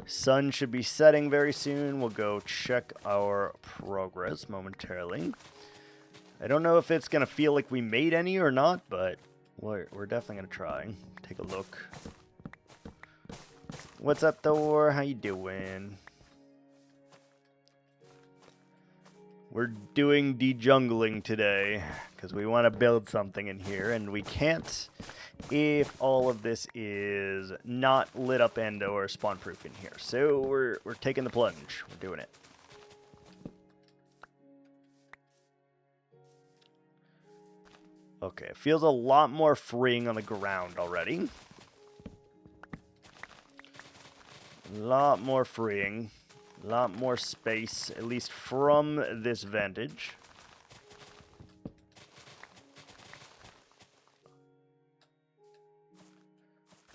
Sun should be setting very soon. We'll go check our progress momentarily. I don't know if it's going to feel like we made any or not, but we're definitely going to try. Take a look. What's up, Thor? How you doing? We're doing de-jungling today because we want to build something in here, and we can't if all of this is not lit up and or spawn proof in here. So we're taking the plunge. We're doing it. Okay, it feels a lot more freeing on the ground already. A lot more freeing. A lot more space, at least from this vantage.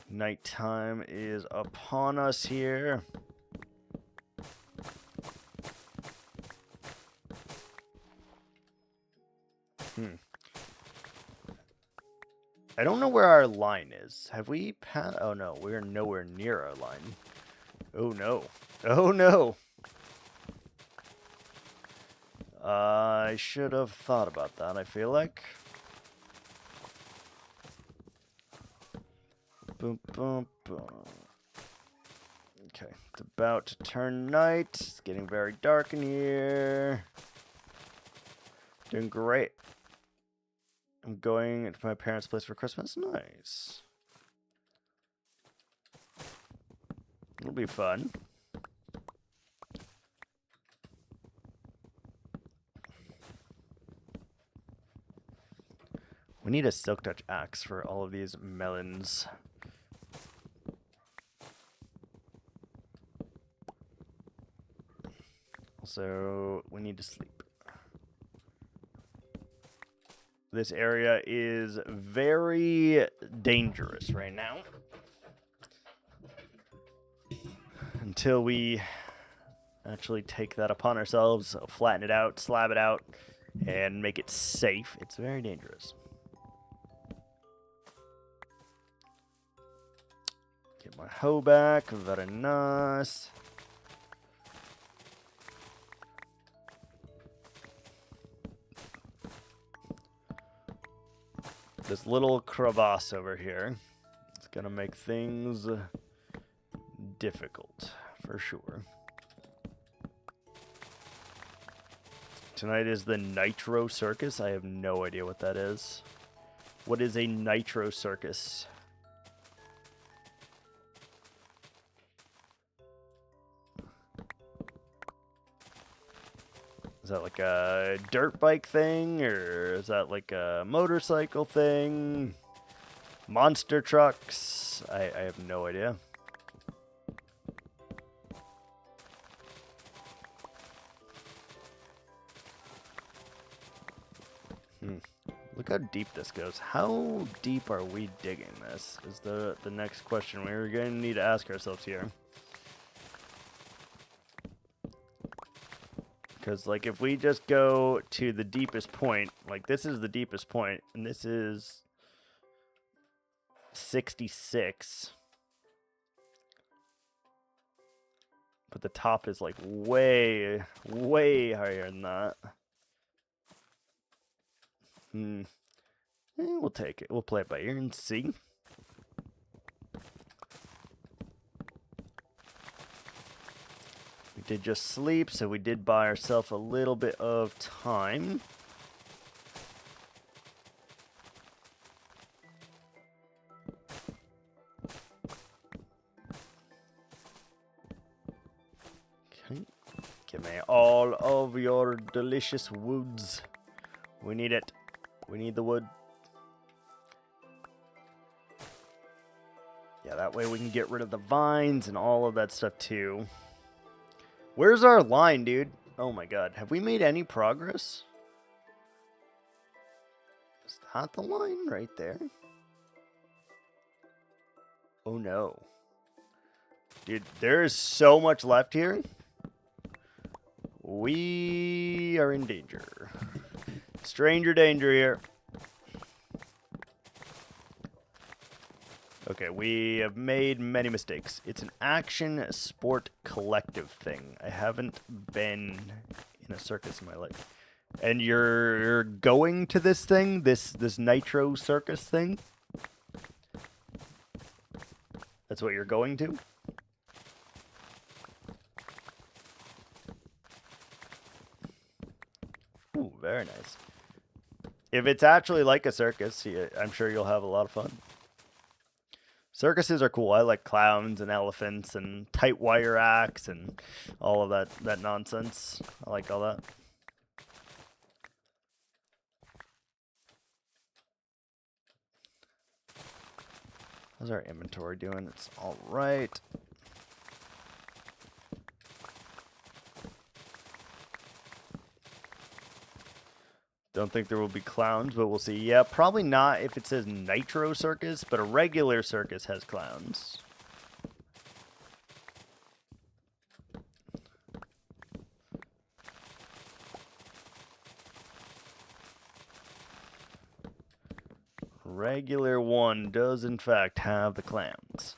Nighttime is upon us here. I don't know where our line is. Have we passed? Oh no, we're nowhere near our line. Oh no. Oh no. I should have thought about that, I feel like. Boom, boom, boom. Okay, it's about to turn night. It's getting very dark in here. Doing great. I'm going to my parents' place for Christmas. Nice. It'll be fun. We need a silk touch axe for all of these melons. Also, we need to sleep. This area is very dangerous right now. Until we actually take that upon ourselves, flatten it out, slab it out, and make it safe. It's very dangerous. Get my hoe back. Very nice. This little crevasse over here, it's going to make things difficult, for sure. Tonight is the Nitro Circus. I have no idea what that is. What is a Nitro Circus? Is that like a dirt bike thing, or is that like a motorcycle thing? Monster trucks? I have no idea. Look how deep this goes. How deep are we digging this? Is the next question we're going to need to ask ourselves here. Because, like, if we just go to the deepest point, like, this is the deepest point, and this is 66. But the top is, like, way, way higher than that. We'll take it. We'll play it by ear and see. We did just sleep, so we did buy ourselves a little bit of time. Okay. Give me all of your delicious woods. We need it. We need the wood. Yeah, that way we can get rid of the vines and all of that stuff too. Where's our line, dude? Oh my god. Have we made any progress? Is that the line right there? Oh no. Dude, there is so much left here. We are in danger. Stranger danger here. Okay, we have made many mistakes. It's an action sport collective thing. I haven't been in a circus in my life. And you're going to this thing? This Nitro Circus thing? That's what you're going to? Ooh, very nice. If it's actually like a circus, I'm sure you'll have a lot of fun. Circuses are cool. I like clowns and elephants and tight wire acts and all of that nonsense. I like all that. How's our inventory doing? It's all right. Don't think there will be clowns, but we'll see. Yeah, probably not if it says Nitro Circus, but a regular circus has clowns. Regular one does, in fact, have the clowns.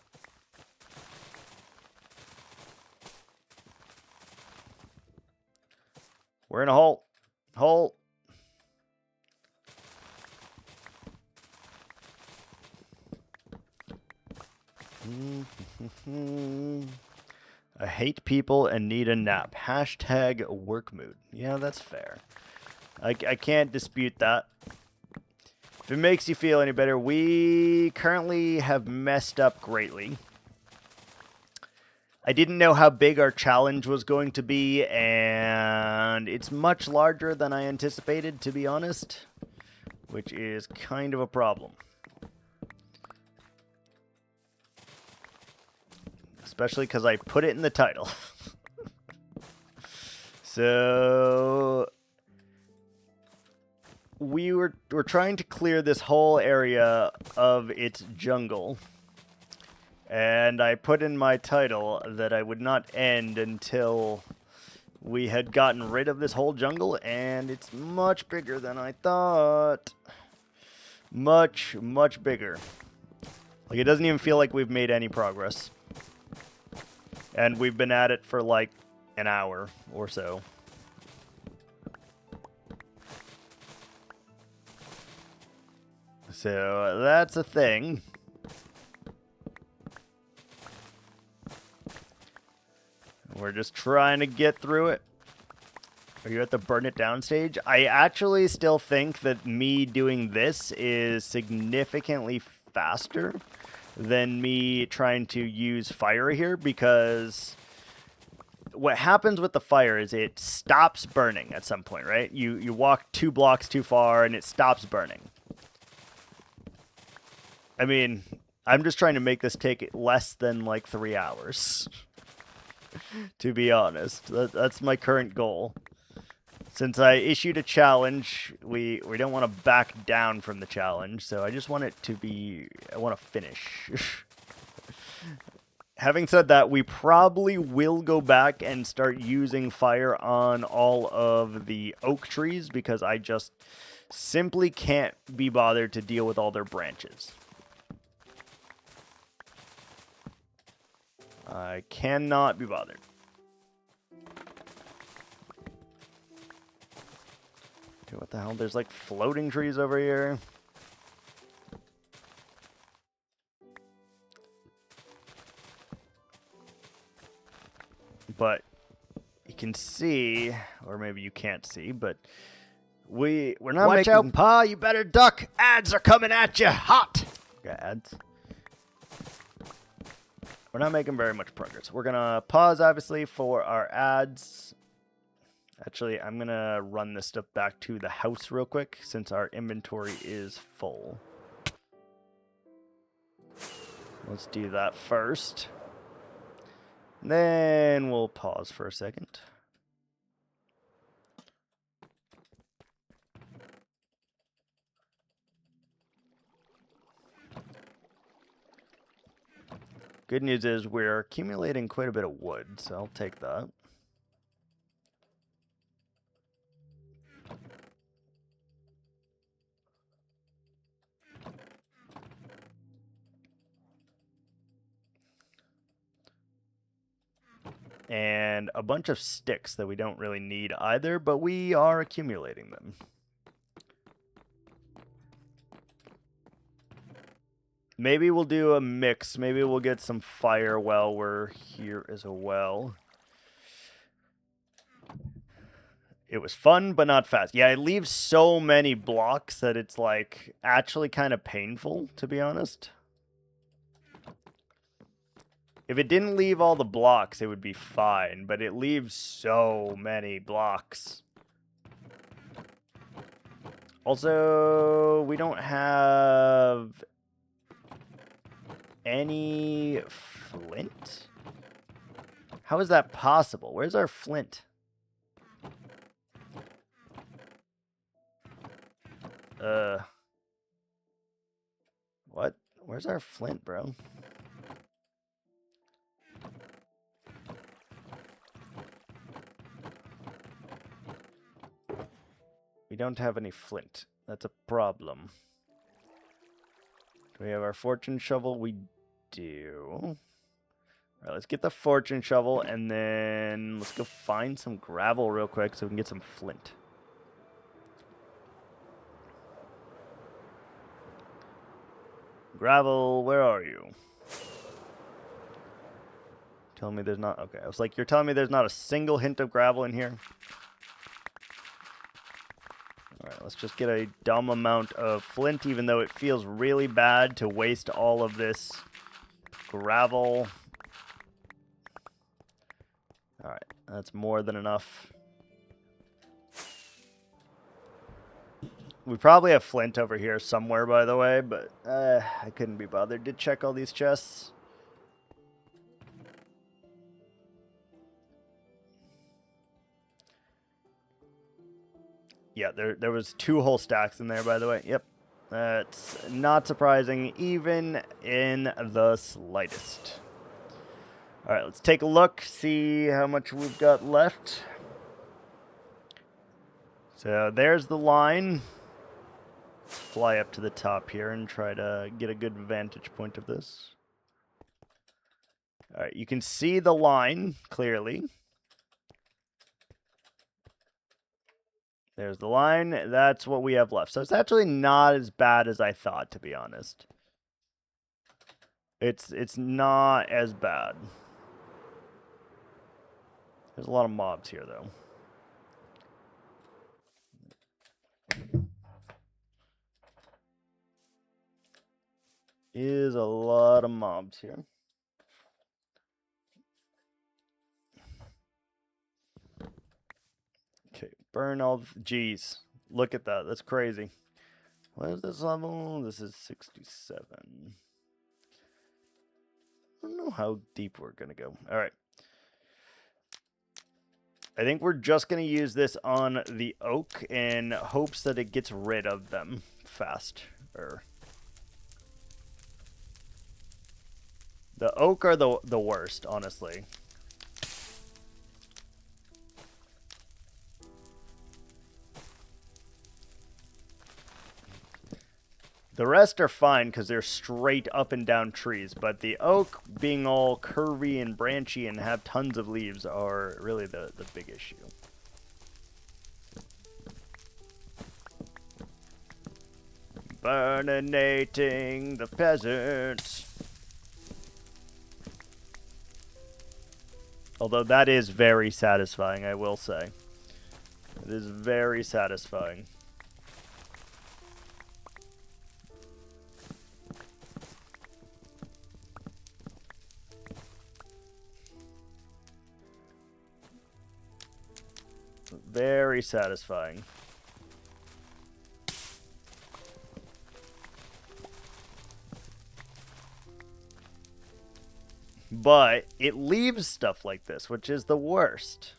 We're in a hole. Hole. I hate people and need a nap. Hashtag work mood. Yeah, that's fair. I can't dispute that. If it makes you feel any better, we currently have messed up greatly. I didn't know how big our challenge was going to be, and it's much larger than I anticipated, to be honest, which is kind of a problem. Especially because I put it in the title. So we're trying to clear this whole area of its jungle. And I put in my title that I would not end until we had gotten rid of this whole jungle, and it's much bigger than I thought. Much, much bigger. Like, it doesn't even feel like we've made any progress. And we've been at it for like an hour or so. So that's a thing. We're just trying to get through it. Are you at the burn it down stage? I actually still think that me doing this is significantly faster than me trying to use fire here, because what happens with the fire is it stops burning at some point, right? You walk 2 blocks too far and it stops burning. I mean, I'm just trying to make this take less than like 3 hours. To be honest, that's my current goal. Since I issued a challenge, we don't want to back down from the challenge, so I just want it to be, I want to finish. Having said that, we probably will go back and start using fire on all of the oak trees, because I just simply can't be bothered to deal with all their branches. I cannot be bothered. Okay, what the hell? There's like floating trees over here. But you can see, or maybe you can't see, but we're not Watch making... out, Pa, you better duck. Ads are coming at you hot. Got ads. We're not making very much progress. We're going to pause, obviously, for our ads. Actually, I'm going to run this stuff back to the house real quick, since our inventory is full. Let's do that first. Then we'll pause for a second. Good news is we're accumulating quite a bit of wood, so I'll take that. And a bunch of sticks that we don't really need either, but we are accumulating them. Maybe we'll do a mix. Maybe we'll get some fire while we're here as well. It was fun, but not fast. Yeah, it leaves so many blocks that it's like actually kind of painful, to be honest. If it didn't leave all the blocks, it would be fine, but it leaves so many blocks. Also, we don't have any flint? How is that possible? Where's our flint? What? Where's our flint, bro? We don't have any flint. That's a problem. Do we have our fortune shovel? We do. All right, let's get the fortune shovel, and then let's go find some gravel real quick so we can get some flint. Gravel, where are you? Tell me there's not... Okay, I was like, you're telling me there's not a single hint of gravel in here? Alright, let's just get a dumb amount of flint, even though it feels really bad to waste all of this gravel. Alright, that's more than enough. We probably have flint over here somewhere, by the way, but I couldn't be bothered to check all these chests. Yeah, there was 2 whole stacks in there, by the way. Yep. That's not surprising, even in the slightest. All right, let's take a look, see how much we've got left. So there's the line. Fly up to the top here and try to get a good vantage point of this. All right, you can see the line clearly. There's the line. That's what we have left. So it's actually not as bad as I thought, to be honest. It's not as bad. There's a lot of mobs here, though. Is a lot of mobs here. Okay, burn all. Jeez, look at that. That's crazy. What is this level? This is 67. I don't know how deep we're gonna go. All right. I think we're just going to use this on the oak in hopes that it gets rid of them faster. The oak are the worst, honestly. The rest are fine because they're straight up and down trees, but the oak, being all curvy and branchy and have tons of leaves, are really the big issue. Burninating the peasants. Although that is very satisfying, I will say. It is very satisfying. Very satisfying. But it leaves stuff like this, which is the worst.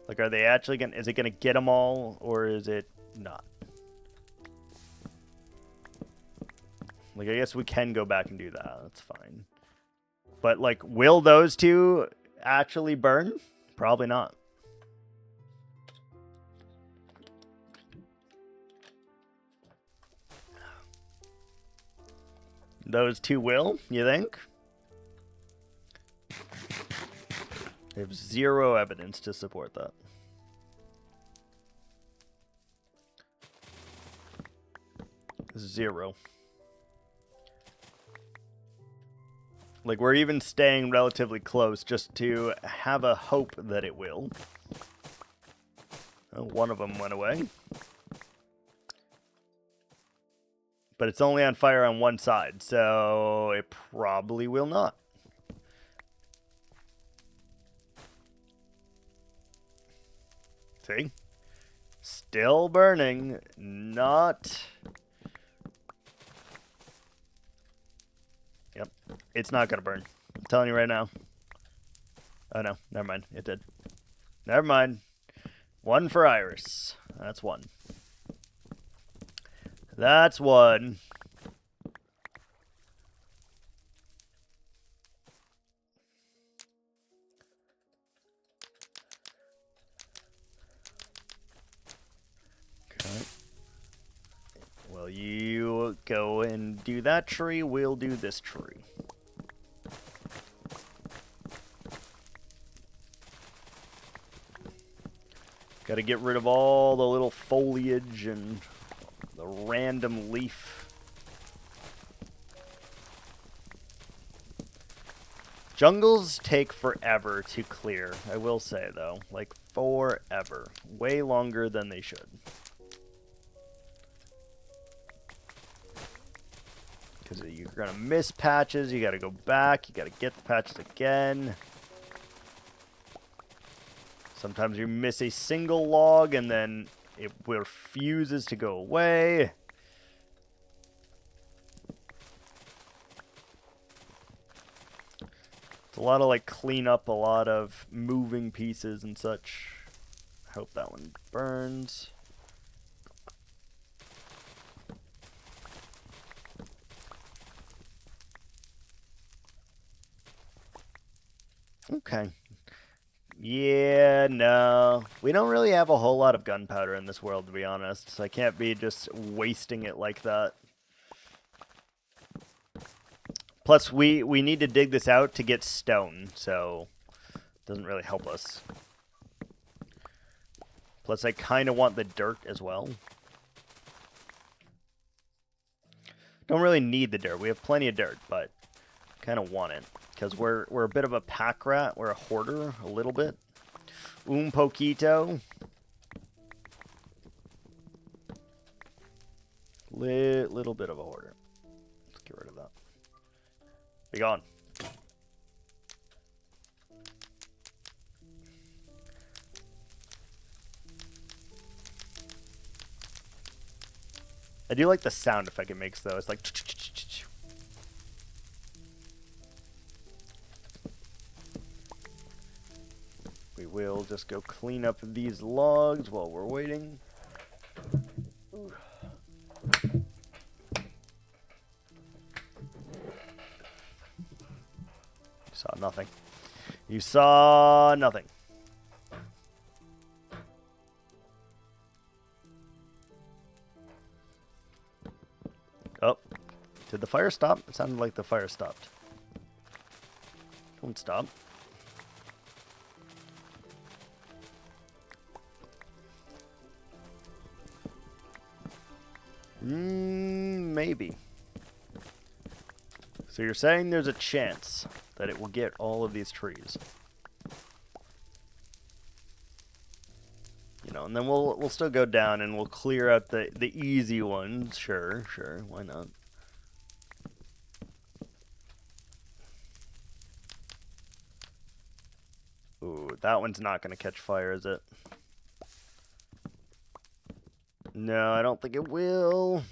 Like, are they actually gonna... Is it gonna get them all, or is it not? Like, I guess we can go back and do that. That's fine. But, like, will those two actually burn? Probably not. Those two will, you think? I have zero evidence to support that. Zero. Like, we're even staying relatively close just to have a hope that it will. Oh, one of them went away. But it's only on fire on one side, so it probably will not. See? Still burning. Not... Yep. It's not going to burn. I'm telling you right now. Oh, no. Never mind. It did. Never mind. 1 for Iris. That's 1. That's 1. Okay. Well, you go and do that tree. We'll do this tree. Got to get rid of all the little foliage and the random leaf. Jungles take forever to clear, I will say, though. Like, forever. Way longer than they should. Because you're going to miss patches, you got to go back, you got to get the patches again. Sometimes you miss a single log and then it refuses to go away. It's a lot of like cleanup, a lot of moving pieces and such. Hope that one burns. Okay. Yeah, no. We don't really have a whole lot of gunpowder in this world, to be honest. So I can't be just wasting it like that. Plus, we need to dig this out to get stone, so it doesn't really help us. Plus, I kind of want the dirt as well. Don't really need the dirt. We have plenty of dirt, but kind of want it. Because we're a bit of a pack rat. We're a hoarder, a little bit. Un poquito. Little bit of a hoarder. Let's get rid of that. Be gone. I do like the sound effect it makes, though. It's like... We will just go clean up these logs while we're waiting. Saw nothing. You saw nothing. Oh. Did the fire stop? It sounded like the fire stopped. Don't stop. Maybe. So you're saying there's a chance that it will get all of these trees. You know, and then we'll still go down and we'll clear out the easy ones. Sure, why not? Ooh, that one's not going to catch fire, is it? No, I don't think it will.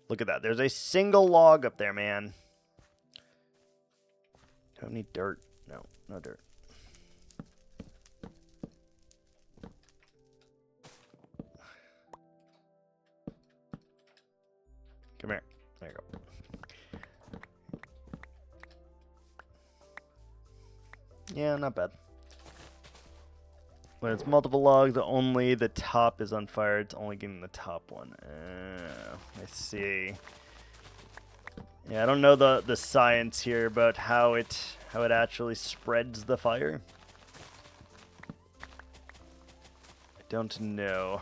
Look at that. There's a single log up there, man. Don't need dirt. No, no dirt. Come here. There you go. Yeah, not bad. When it's multiple logs, only the top is on fire. It's only getting the top one. I see. Yeah, I don't know the science here about how it actually spreads the fire. I don't know.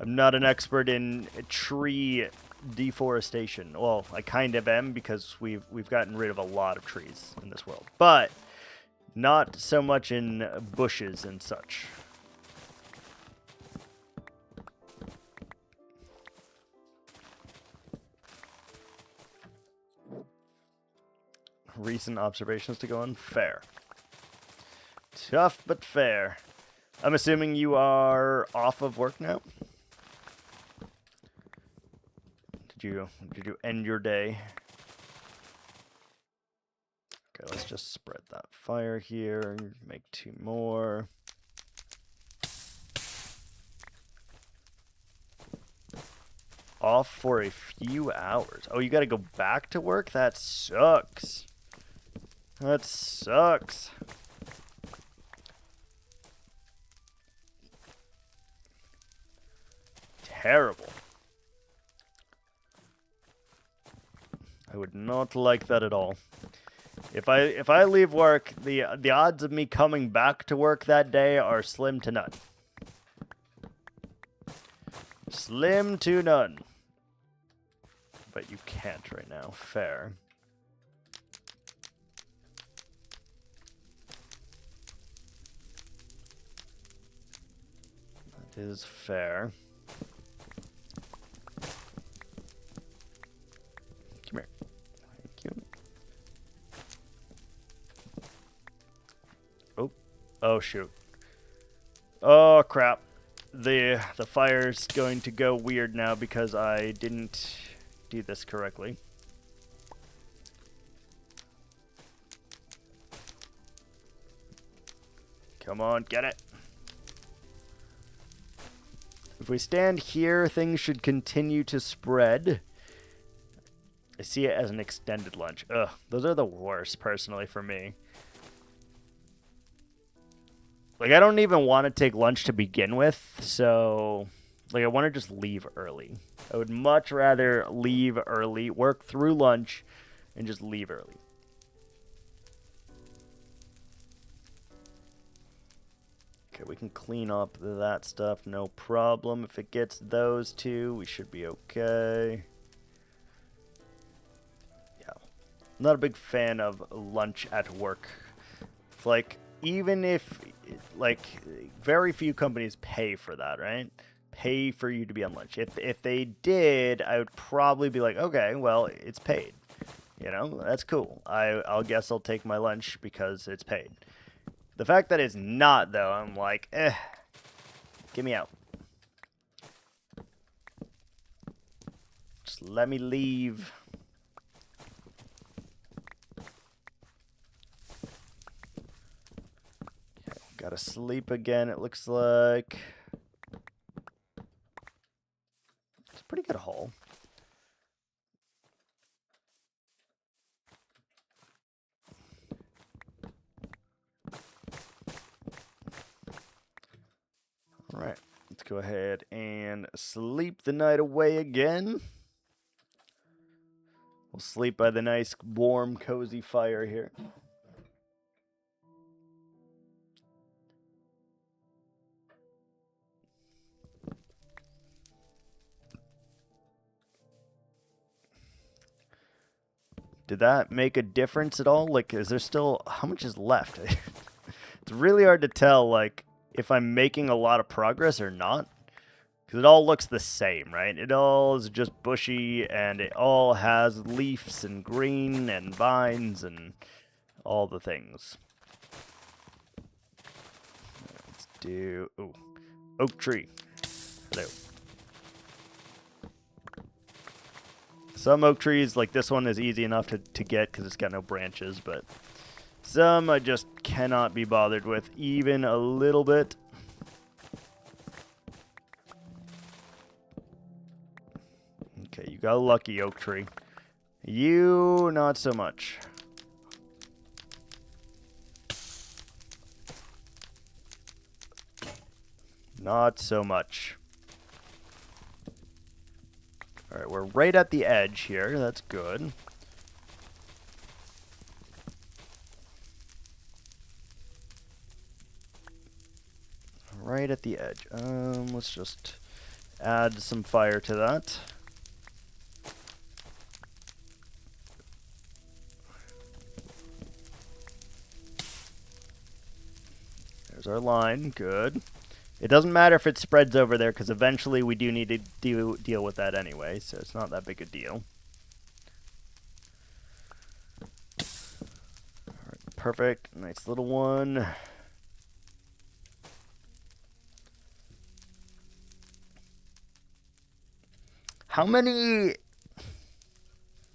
I'm not an expert in tree deforestation. Well, I kind of am because we've gotten rid of a lot of trees in this world, but not so much in bushes and such. Recent observations to go on. Fair. Tough, but fair. I'm assuming you are off of work now? Did you end your day? Okay, let's just spread that fire here. Make 2 more. Off for a few hours. Oh, you gotta go back to work? That sucks. That sucks. Terrible. I would not like that at all. If I leave work, the odds of me coming back to work that day are slim to none. Slim to none. But you can't right now. Fair. That is fair. Come here. Thank you. Oh shoot. Oh crap. The fire's going to go weird now because I didn't do this correctly. Come on, get it. If we stand here, things should continue to spread. I see it as an extended lunch. Ugh, those are the worst, personally, for me. Like, I don't even want to take lunch to begin with, so... Like, I want to just leave early. I would much rather leave early, work through lunch, and just leave early. Okay, we can clean up that stuff, no problem. If it gets those two, we should be okay. Yeah. I'm not a big fan of lunch at work. It's like, even if, like, very few companies pay for that, right? Pay for you to be on lunch. If they did, I would probably be like, okay, well, it's paid. You know, that's cool. I'll guess I'll take my lunch because it's paid. The fact that it's not, though, I'm like, get me out. Just let me leave. Okay, gotta sleep again, it looks like. It's a pretty good haul. Alright, let's go ahead and sleep the night away again. We'll sleep by the nice, warm, cozy fire here. Did that make a difference at all? Like, is there still... How much is left? It's really hard to tell, like, if I'm making a lot of progress or not. Because it all looks the same, right? It all is just bushy, and it all has leaves and green and vines and all the things. Let's do... Ooh. Oak tree. Hello. Some oak trees, like this one, is easy enough to get because it's got no branches, but some I just cannot be bothered with even a little bit. Okay, you got a lucky oak tree. You, not so much. Not so much. Alright, we're right at the edge here. That's good. Right at the edge. Let's just add some fire to that. There's our line. Good. It doesn't matter if it spreads over there, because eventually we do need to deal with that anyway, so it's not that big a deal. Alright, perfect. Nice little one. How many...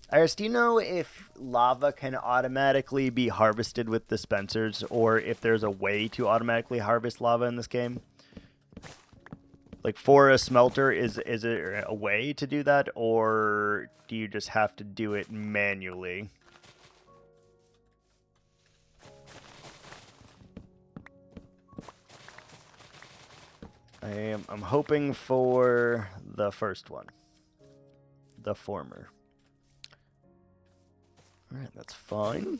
Iris, do you know if lava can automatically be harvested with dispensers, or if there's a way to automatically harvest lava in this game? Like, for a smelter, is there a way to do that, or do you just have to do it manually? I'm hoping for the first one. The former. Alright, that's fine.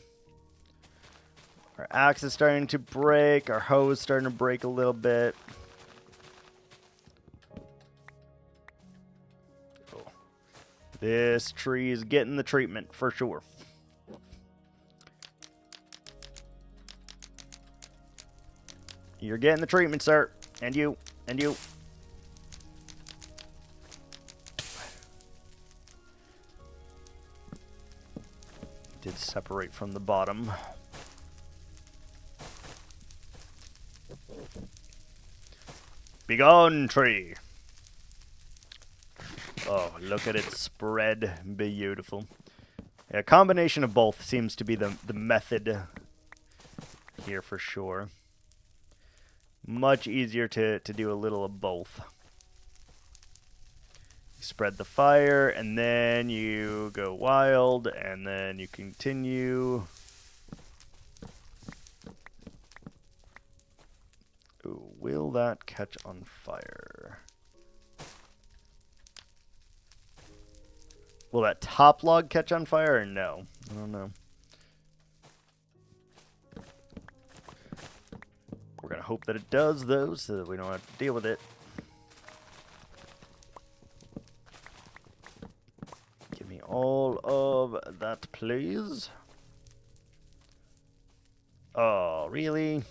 Our axe is starting to break. Our hoe is starting to break a little bit. Oh. This tree is getting the treatment, for sure. You're getting the treatment, sir. And you. And you. Did separate from the bottom. Begone, tree. Oh, look at it spread. Beautiful. Yeah, a combination of both seems to be the method here for sure. Much easier to do a little of both. Spread the fire, and then you go wild, and then you continue. Ooh, will that catch on fire? Will that top log catch on fire or no? I don't know. We're gonna hope that it does, though, so that we don't have to deal with it. Give me all of that, please. Oh, really?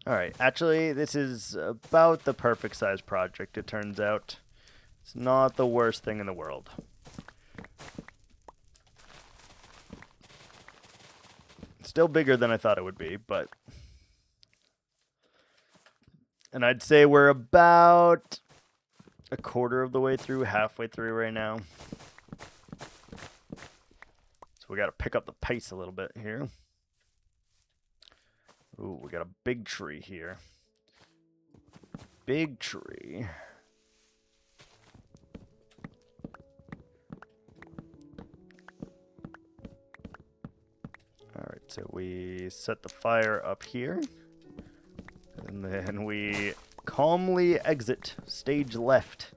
Alright, actually, this is about the perfect size project, it turns out. It's not the worst thing in the world. Still bigger than I thought it would be, but... And I'd say we're about a quarter of the way through, halfway through right now. So we gotta pick up the pace a little bit here. Ooh, we got a big tree here. Big tree. Alright, so we set the fire up here. And then we calmly exit stage left.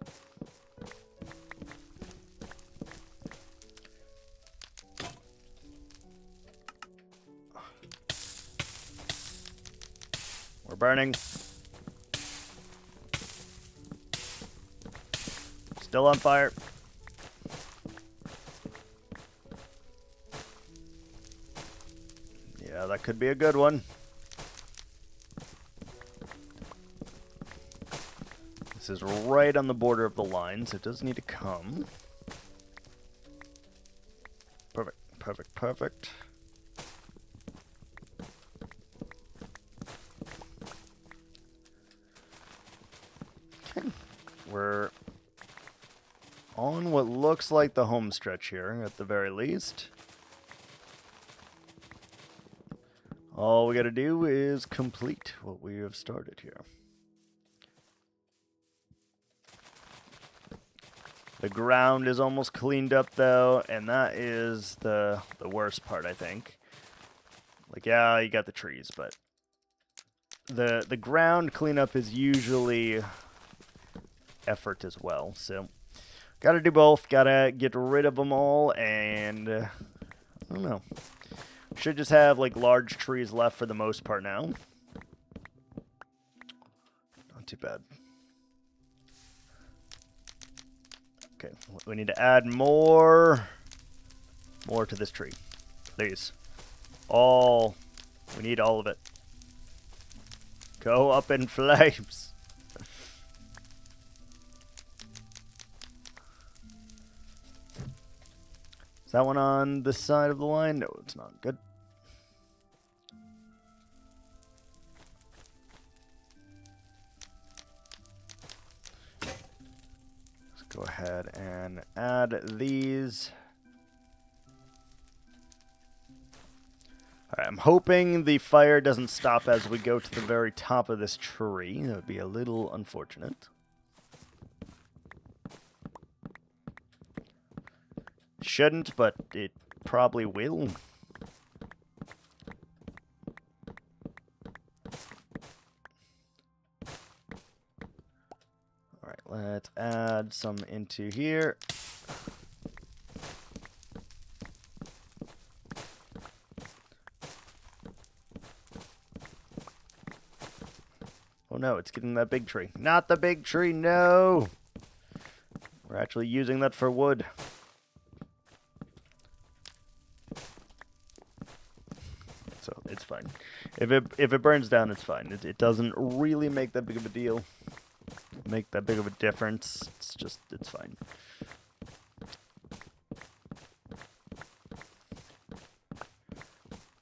We're burning. Still on fire. Yeah, that could be a good one. This is right on the border of the line, so it does need to come. Perfect, perfect, perfect. Okay, we're on what looks like the home stretch here, at the very least. All we gotta do is complete what we have started here. The ground is almost cleaned up, though, and that is the worst part, I think. Like, yeah, you got the trees, but the ground cleanup is usually effort as well. So, gotta do both. Gotta get rid of them all, and I don't know. Should just have like large trees left for the most part now. Not too bad. Okay, we need to add more to this tree, please. We need all of it. Go up in flames. Is that one on this side of the line? No, it's not. Good. Go ahead and add these. Alright, I'm hoping the fire doesn't stop as we go to the very top of this tree. That would be a little unfortunate. Shouldn't, but it probably will. Let's add some into here. Oh no, it's getting that big tree. Not the big tree, no! We're actually using that for wood. So, it's fine. If it burns down, it's fine. It doesn't really make that big of a deal. Make that big of a difference. It's fine.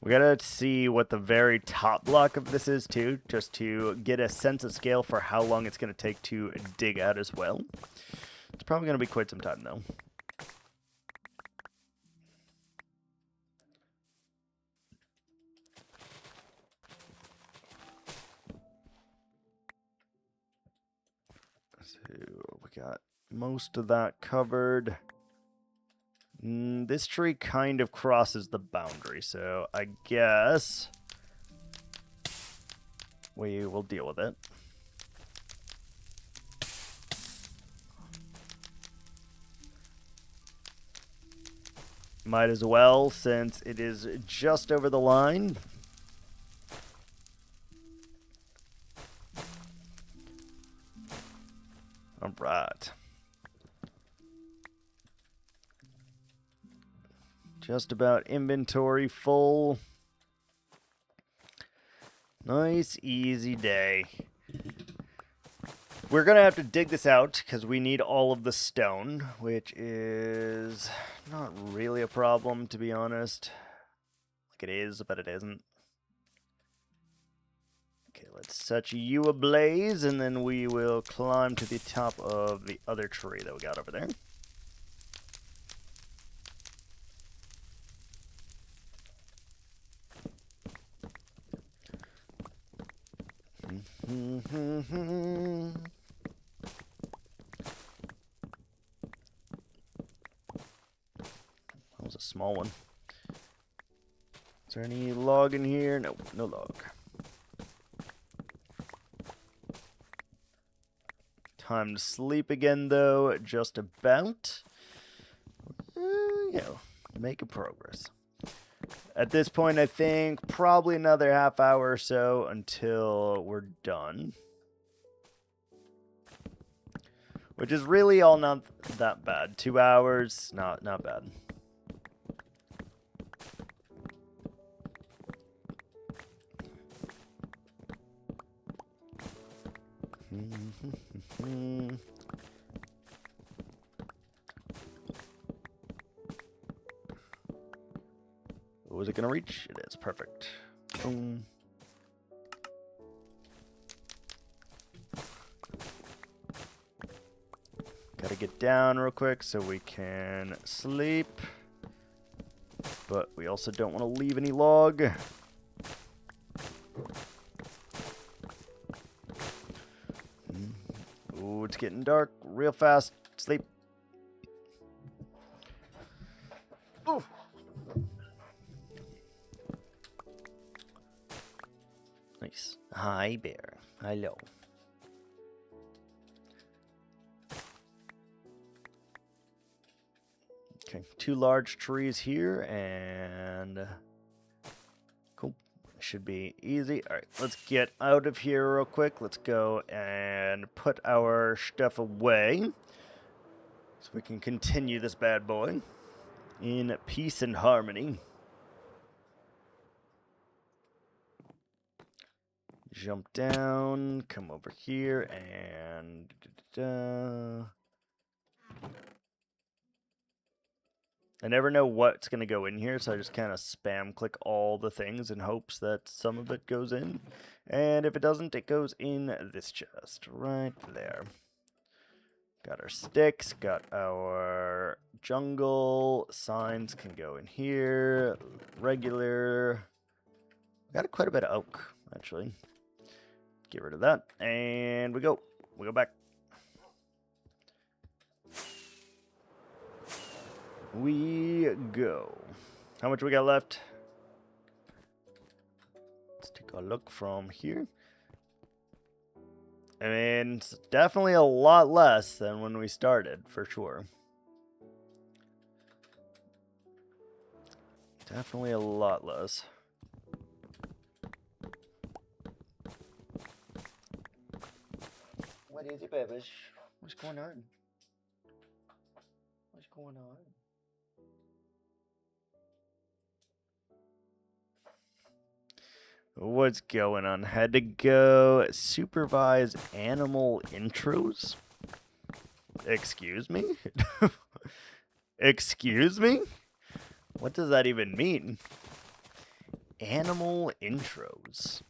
We gotta see what the very top block of this is too, just to get a sense of scale for how long it's gonna take to dig out as well. It's probably gonna be quite some time though. So we got most of that covered. This tree kind of crosses the boundary, so I guess we will deal with it. Might as well, since it is just over the line. All right. Just about inventory full. Nice, easy day. We're going to have to dig this out because we need all of the stone, which is not really a problem, to be honest. Like it is, but it isn't. Okay, let's set you ablaze, and then we will climb to the top of the other tree that we got over there. That was a small one. Is there any log in here? No, no log. Time to sleep again, though. Just about. Making progress. At this point, I think probably another half hour or so until we're done. Which is really all not that bad. 2 hours, not bad. Was it gonna reach? It is. Perfect. Boom. Gotta get down real quick so we can sleep. But we also don't want to leave any log. Ooh, it's getting dark real fast. Sleep. Ooh. Nice. Hi, bear. Hello. Okay, 2 large trees here, and cool. Should be easy. All right, let's get out of here real quick. Let's go and put our stuff away so we can continue this bad boy in peace and harmony. Jump down, come over here, and I never know what's going to go in here, so I just kind of spam click all the things in hopes that some of it goes in. And if it doesn't, it goes in this chest right there. Got our sticks, got our jungle, signs can go in here, regular. Got quite a bit of oak, actually. Get rid of that, and we go back. We go. How much we got left? Let's take a look from here. I mean, it's definitely a lot less than when we started, for sure. Definitely a lot less. What is it, babies? What's going on? What's going on? What's going on? Had to go supervise animal intros? Excuse me? Excuse me? What does that even mean? Animal intros.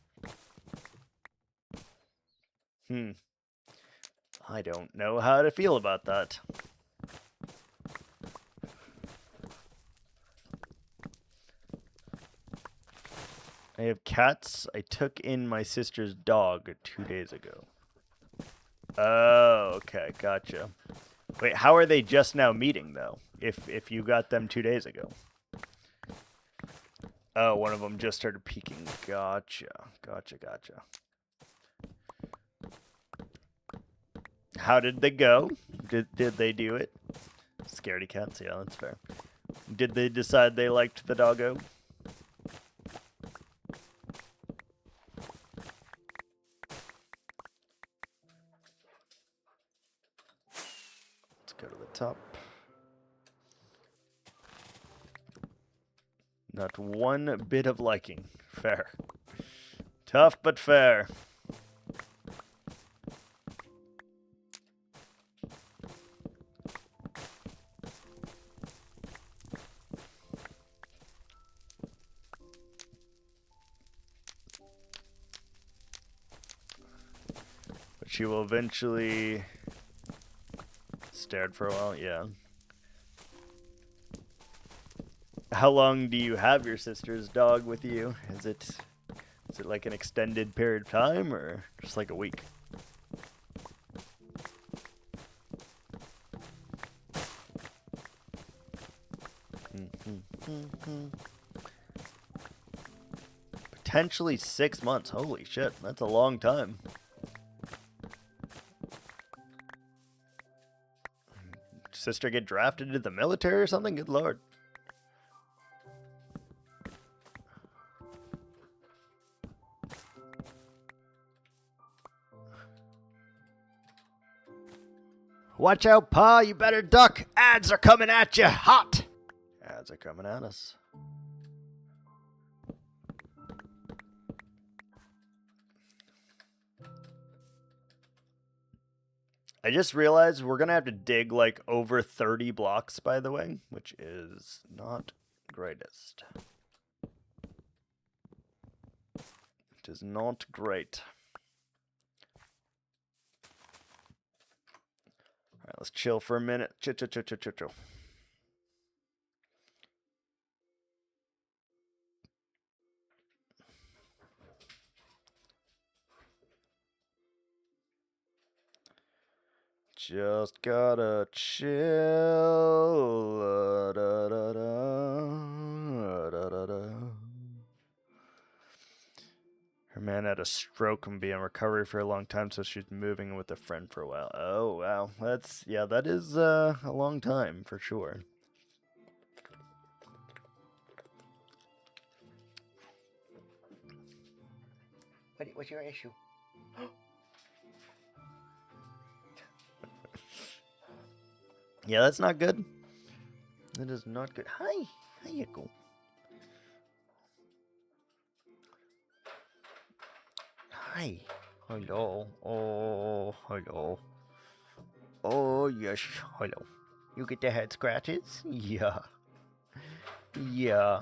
I don't know how to feel about that. I have cats. I took in my sister's dog 2 days ago. Oh, okay, gotcha. Wait, how are they just now meeting, though? If you got them 2 days ago? Oh, one of them just started peeking. Gotcha. How did they go? Did they do it? Scaredy cats, yeah, that's fair. Did they decide they liked the doggo? Let's go to the top. Not one bit of liking. Fair. Tough, but fair. But she will eventually... Stared for a while, yeah. How long do you have your sister's dog with you? Is it like an extended period of time, or just like a week? Potentially 6 months. Holy shit, that's a long time. Sister get drafted into the military or something? Good lord. Watch out, Pa. You better duck. Ads are coming at you hot. Ads are coming at us. I just realized we're going to have to dig like over 30 blocks, by the way, which is not greatest. It is not great. All right, let's chill for a minute. Chill. Just gotta chill. Her man had a stroke and be in recovery for a long time, so she's moving with a friend for a while. Oh, wow. That is a long time for sure. What's your issue? Yeah, that's not good. That is not good. Hi. How you go? Hi. Hello. Oh, hello. Oh, yes. Hello. You get the head scratches? Yeah. Yeah.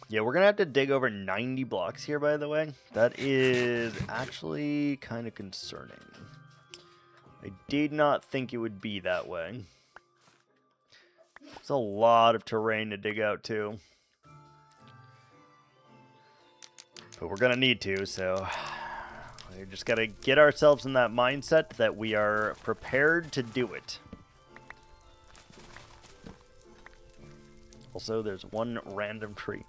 Yeah, we're gonna have to dig over 90 blocks here, by the way. That is actually kind of concerning. I did not think it would be that way. It's a lot of terrain to dig out, too. But we're gonna need to, so... we just gotta get ourselves in that mindset that we are prepared to do it. Also, there's one random tree.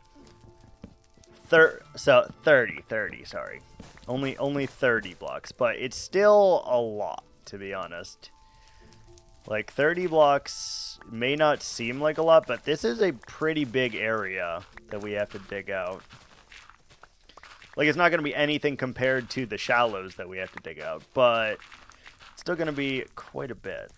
30, sorry. Only 30 blocks, but it's still a lot, to be honest. Like, 30 blocks may not seem like a lot, but this is a pretty big area that we have to dig out. Like, it's not going to be anything compared to the shallows that we have to dig out, but it's still going to be quite a bit.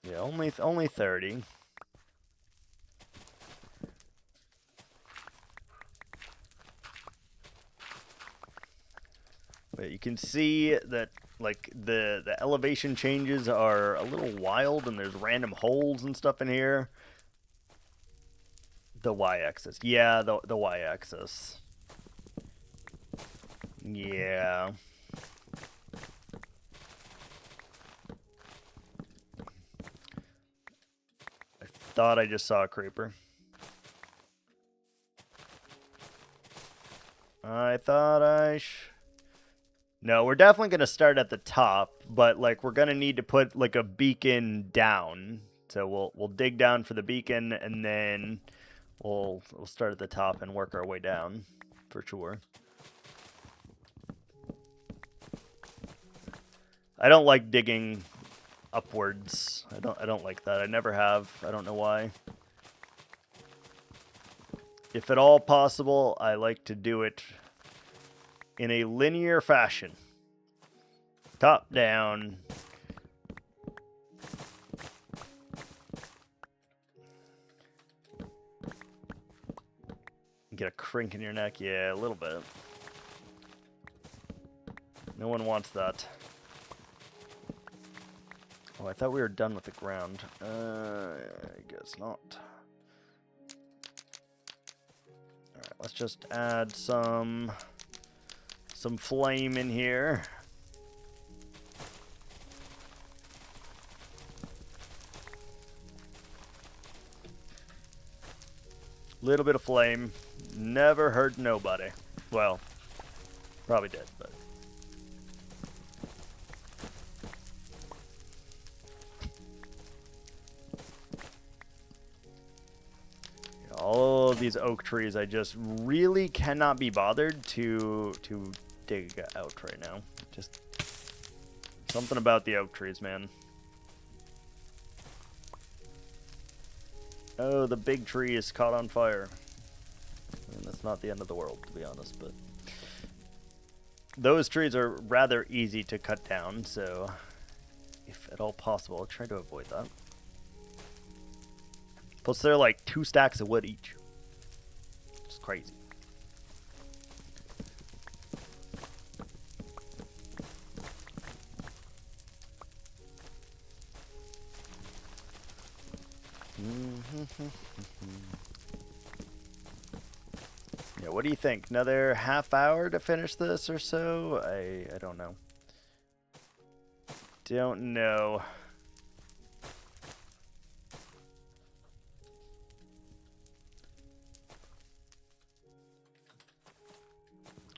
Yeah, only 30. can see that like the elevation changes are a little wild, and there's random holes and stuff in here. The y-axis, yeah, the y-axis, yeah. I thought I just saw a creeper. I thought No, we're definitely going to start at the top, but like we're going to need to put like a beacon down. So we'll dig down for the beacon, and then we'll start at the top and work our way down for sure. I don't like digging upwards. I don't like that. I never have. I don't know why. If at all possible, I like to do it in a linear fashion. Top down. Get a crink in your neck? Yeah, a little bit. No one wants that. Oh, I thought we were done with the ground. I guess not. Alright, let's just add some flame in here. Little bit of flame. Never hurt nobody. Well, probably did, but... all of these oak trees, I just really cannot be bothered to dig out right now. Just something about the oak trees, man. Oh, the big tree is caught on fire. I mean, that's not the end of the world, to be honest, but those trees are rather easy to cut down, so if at all possible, I'll try to avoid that. Plus, they're like 2 stacks of wood each. It's crazy. Yeah, what do you think? Another half hour to finish this or so? I don't know. Don't know.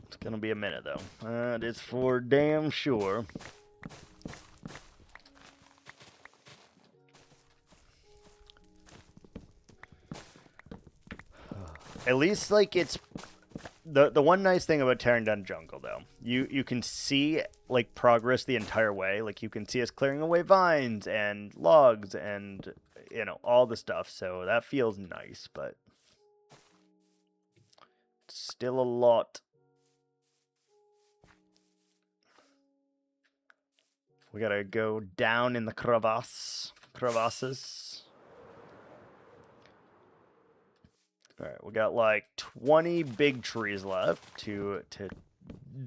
It's gonna be a minute though. That is for damn sure. At least, like, it's the one nice thing about tearing down jungle, though. You can see, like, progress the entire way. Like, you can see us clearing away vines and logs and, you know, all the stuff. So that feels nice, but it's still a lot. We gotta go down in the crevasses. Alright, we got like 20 big trees left to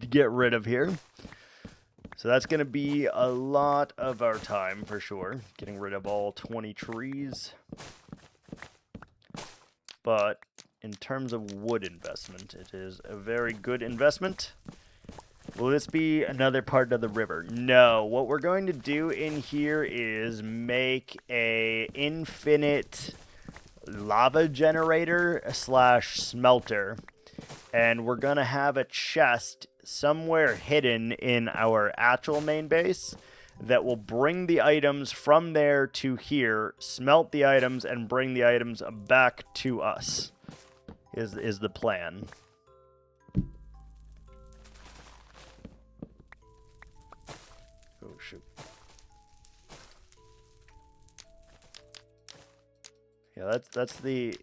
get rid of here. So that's going to be a lot of our time for sure, getting rid of all 20 trees. But in terms of wood investment, it is a very good investment. Will this be another part of the river? No, what we're going to do in here is make a infinite lava generator slash smelter, and we're gonna have a chest somewhere hidden in our actual main base that will bring the items from there to here, smelt the items, and bring the items back to us is the plan. Oh shoot. Yeah, that's the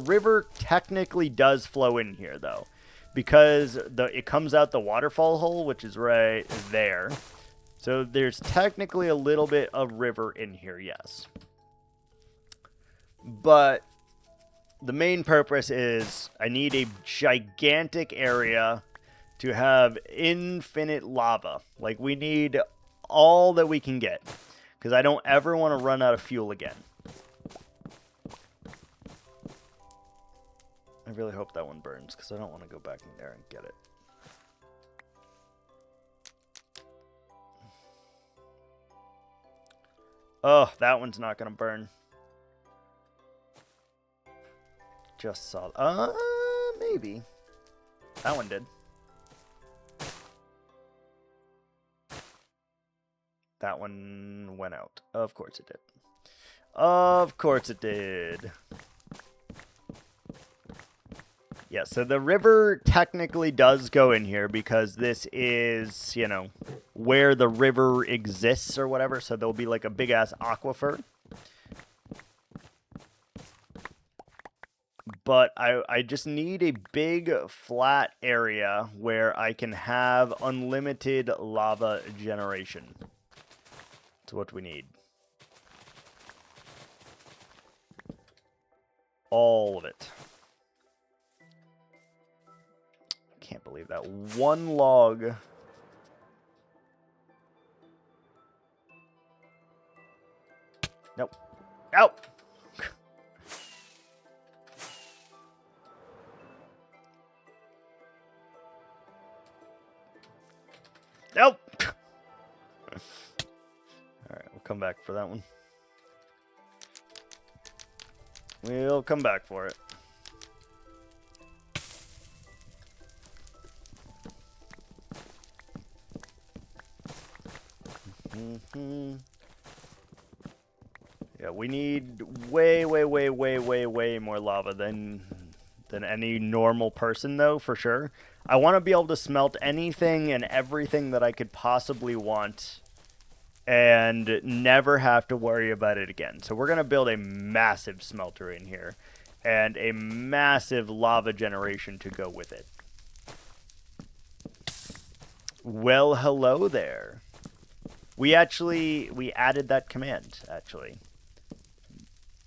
river technically does flow in here though, because it comes out the waterfall hole, which is right there. So there's technically a little bit of river in here, yes. But the main purpose is I need a gigantic area to have infinite lava. Like, we need all that we can get, because I don't ever want to run out of fuel again. I really hope that one burns, because I don't want to go back in there and get it. Oh, that one's not going to burn. Just saw... maybe. That one did. That one went out. Of course it did. Of course it did. Yeah, so the river technically does go in here because this is, you know, where the river exists or whatever. So there'll be like a big-ass aquifer. But I just need a big flat area where I can have unlimited lava generation. That's what we need. All of it. Can't believe that one log. Nope. Out. Nope. Alright, we'll come back for that one. We'll come back for it. Yeah, we need way more lava than any normal person, though, for sure. I want to be able to smelt anything and everything that I could possibly want and never have to worry about it again. So we're going to build a massive smelter in here and a massive lava generation to go with it. Well, hello there. We added that command, actually.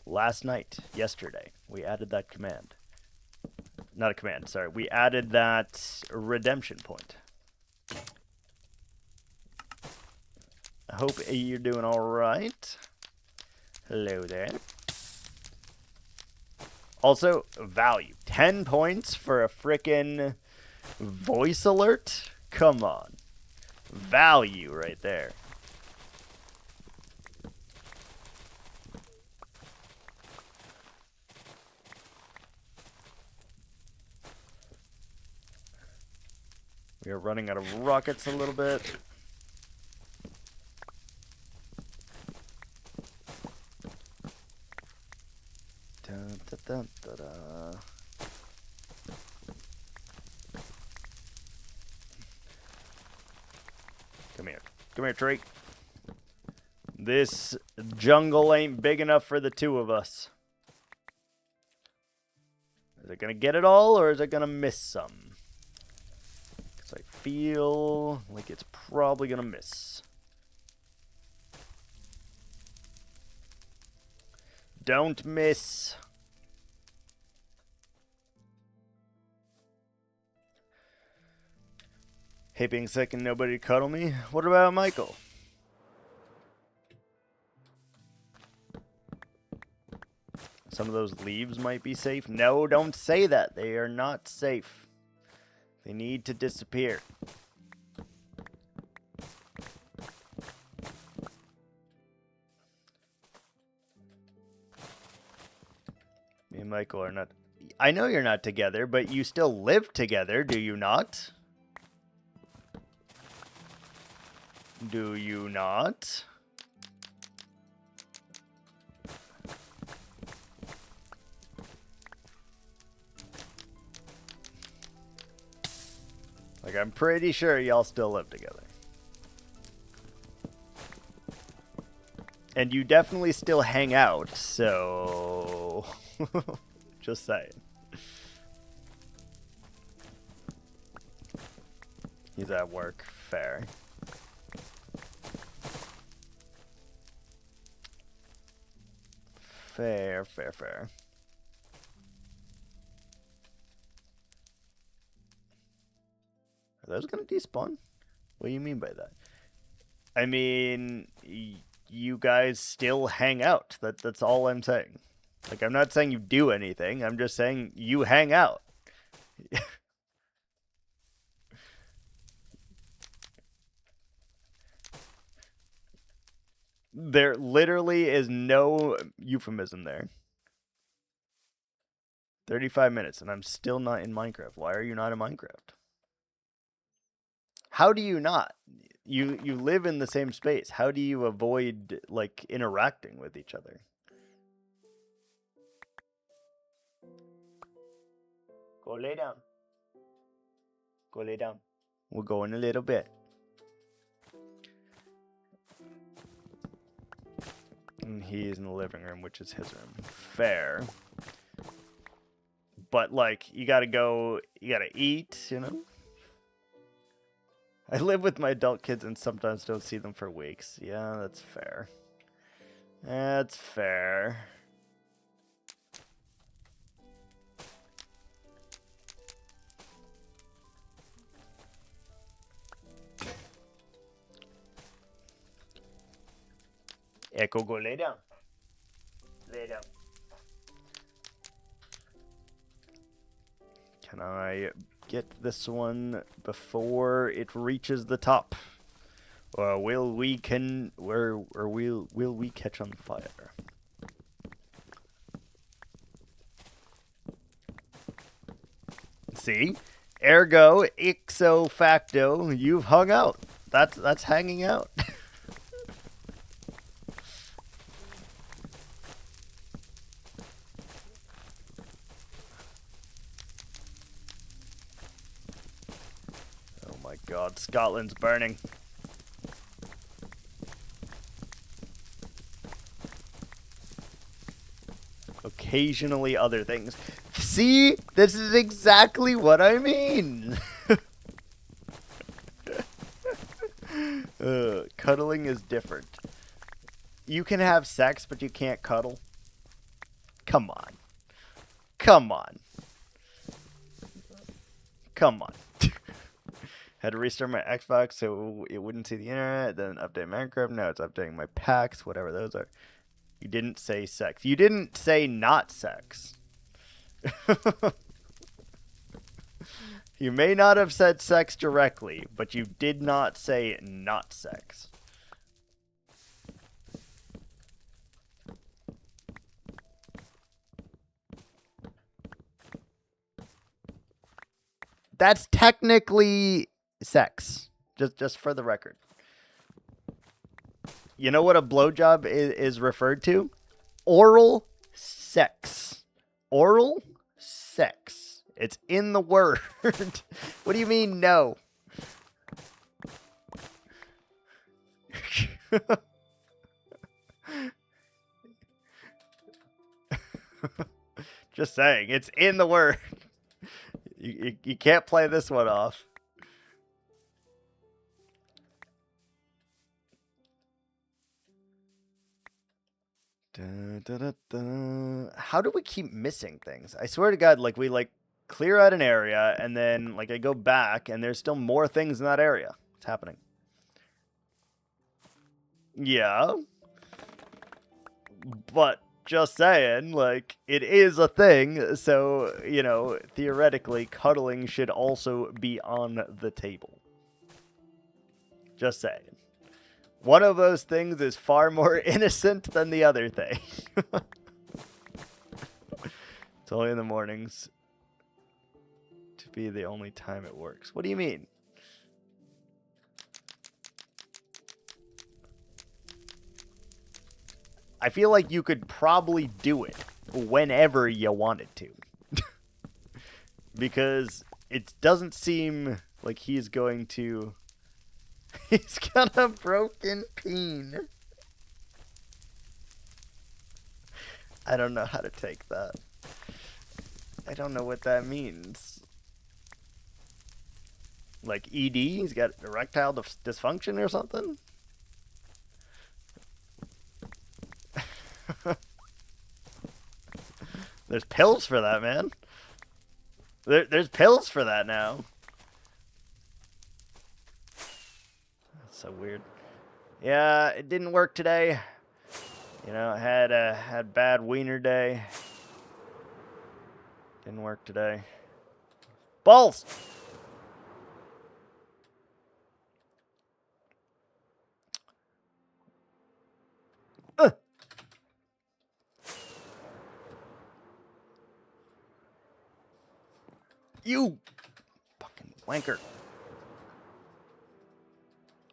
Last night, yesterday, we added that command. Not a command, sorry. We added that redemption point. I hope you're doing all right. Hello there. Also, value. 10 points for a frickin' voice alert? Come on. Value right there. We are running out of rockets a little bit. Dun, dun, dun, dun, dun. Come here. Come here, Tree. This jungle ain't big enough for the two of us. Is it gonna get it all, or is it gonna miss some? Because I feel like it's probably gonna miss. Don't miss. Hate being sick and nobody to cuddle me. What about Michael? Some of those leaves might be safe. No, don't say that. They are not safe. They need to disappear. Me and Michael are not... I know you're not together, but you still live together, do you not? Do you not? Like, I'm pretty sure y'all still live together. And you definitely still hang out, so... Just saying. He's at work. Fair. Fair, fair, fair. those gonna despawn? What do you mean by that? I mean, you guys still hang out. That's all I'm saying. Like, I'm not saying you do anything. I'm just saying you hang out. There literally is no euphemism there. 35 minutes, and I'm still not in Minecraft. Why are you not in Minecraft? How do you not? You live in the same space. How do you avoid, like, interacting with each other? Go lay down. Go lay down. We'll go in a little bit. And he's in the living room, which is his room. Fair. But, like, you gotta go, you gotta eat, you know? I live with my adult kids and sometimes don't see them for weeks. Yeah, that's fair. That's fair. Echo, go lay down. Lay down. Can I get this one before it reaches the top? Or will we will we catch on fire? See? Ergo, ipso facto, you've hung out. That's hanging out. Oh my god, Scotland's burning. Occasionally other things. See? This is exactly what I mean. Cuddling is different. You can have sex, but you can't cuddle. Come on. Come on. Come on. Had to restart my Xbox so it wouldn't see the internet, then update Minecraft. Now it's updating my packs, whatever those are. You didn't say sex. You didn't say not sex. You may not have said sex directly, but you did not say not sex. That's technically sex. Just for the record. You know what a blowjob is referred to? Oral sex. Oral sex. It's in the word. What do you mean, no? Just saying, it's in the word. You can't play this one off. Da, da, da, da. How do we keep missing things? I swear to God, like we clear out an area and then like I go back and there's still more things in that area. What's happening? Yeah. But just saying, like, it is a thing, so, you know, theoretically, cuddling should also be on the table. Just saying. One of those things is far more innocent than the other thing. It's only in the mornings to be the only time it works. What do you mean? I feel like you could probably do it whenever you wanted to. Because it doesn't seem like he's going to... He's got a broken peen. I don't know how to take that. I don't know what that means. Like ED? He's got erectile dysfunction or something? There's pills for that, man. There's pills for that now. So weird. Yeah, it didn't work today. You know, I had bad wiener day. Didn't work today. Balls! You fucking wanker.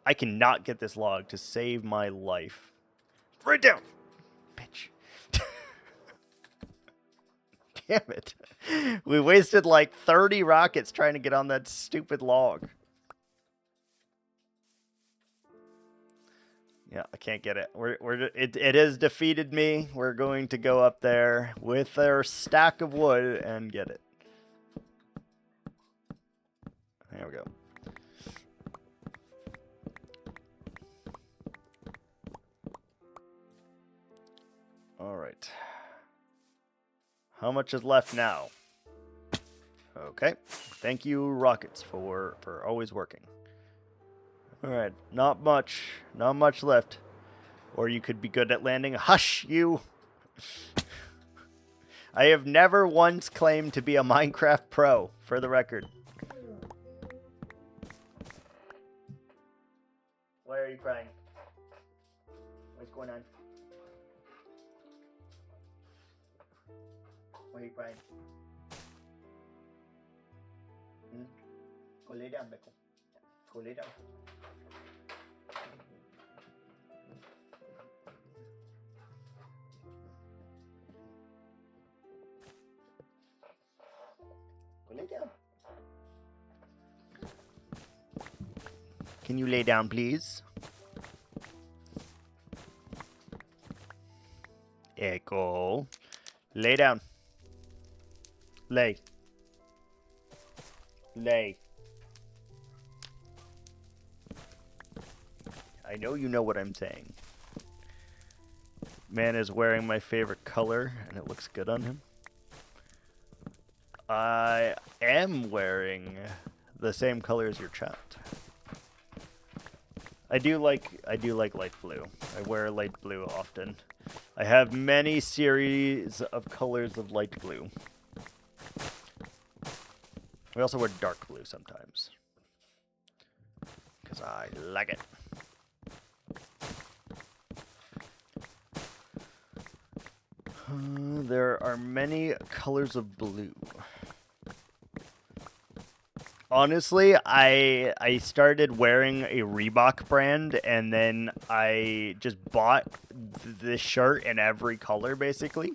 I cannot get this log to save my life. Right down! Bitch. Damn it. We wasted like 30 rockets trying to get on that stupid log. Yeah, I can't get it. It has defeated me. We're going to go up there with our stack of wood and get it. There we go. All right. How much is left now? Okay. Thank you, rockets, for always working. All right. Not much. Not much left. Or you could be good at landing. Hush, you! I have never once claimed to be a Minecraft pro, for the record. Why are you crying? What's going on? Why are you crying? Go lay down, Beco. Go lay down. Go lay down. Can you lay down, please? Echo. Lay down. Lay. Lay. I know you know what I'm saying. Man is wearing my favorite color, and it looks good on him. I am wearing the same color as your chat. I do like light blue. I wear light blue often. I have many series of colors of light blue. We also wear dark blue sometimes. Because I like it. There are many colors of blue. Honestly, I started wearing a Reebok brand, and then I just bought this shirt in every color, basically.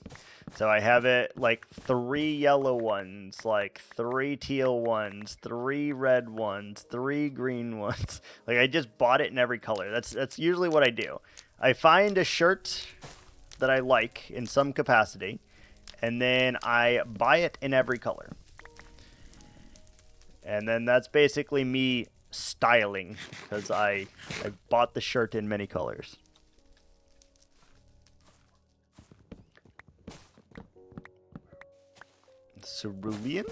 So I have it like 3 yellow ones, like 3 teal ones, 3 red ones, 3 green ones. Like I just bought it in every color. That's usually what I do. I find a shirt that I like in some capacity, and then I buy it in every color. And then that's basically me styling, because I bought the shirt in many colors. Cerulean?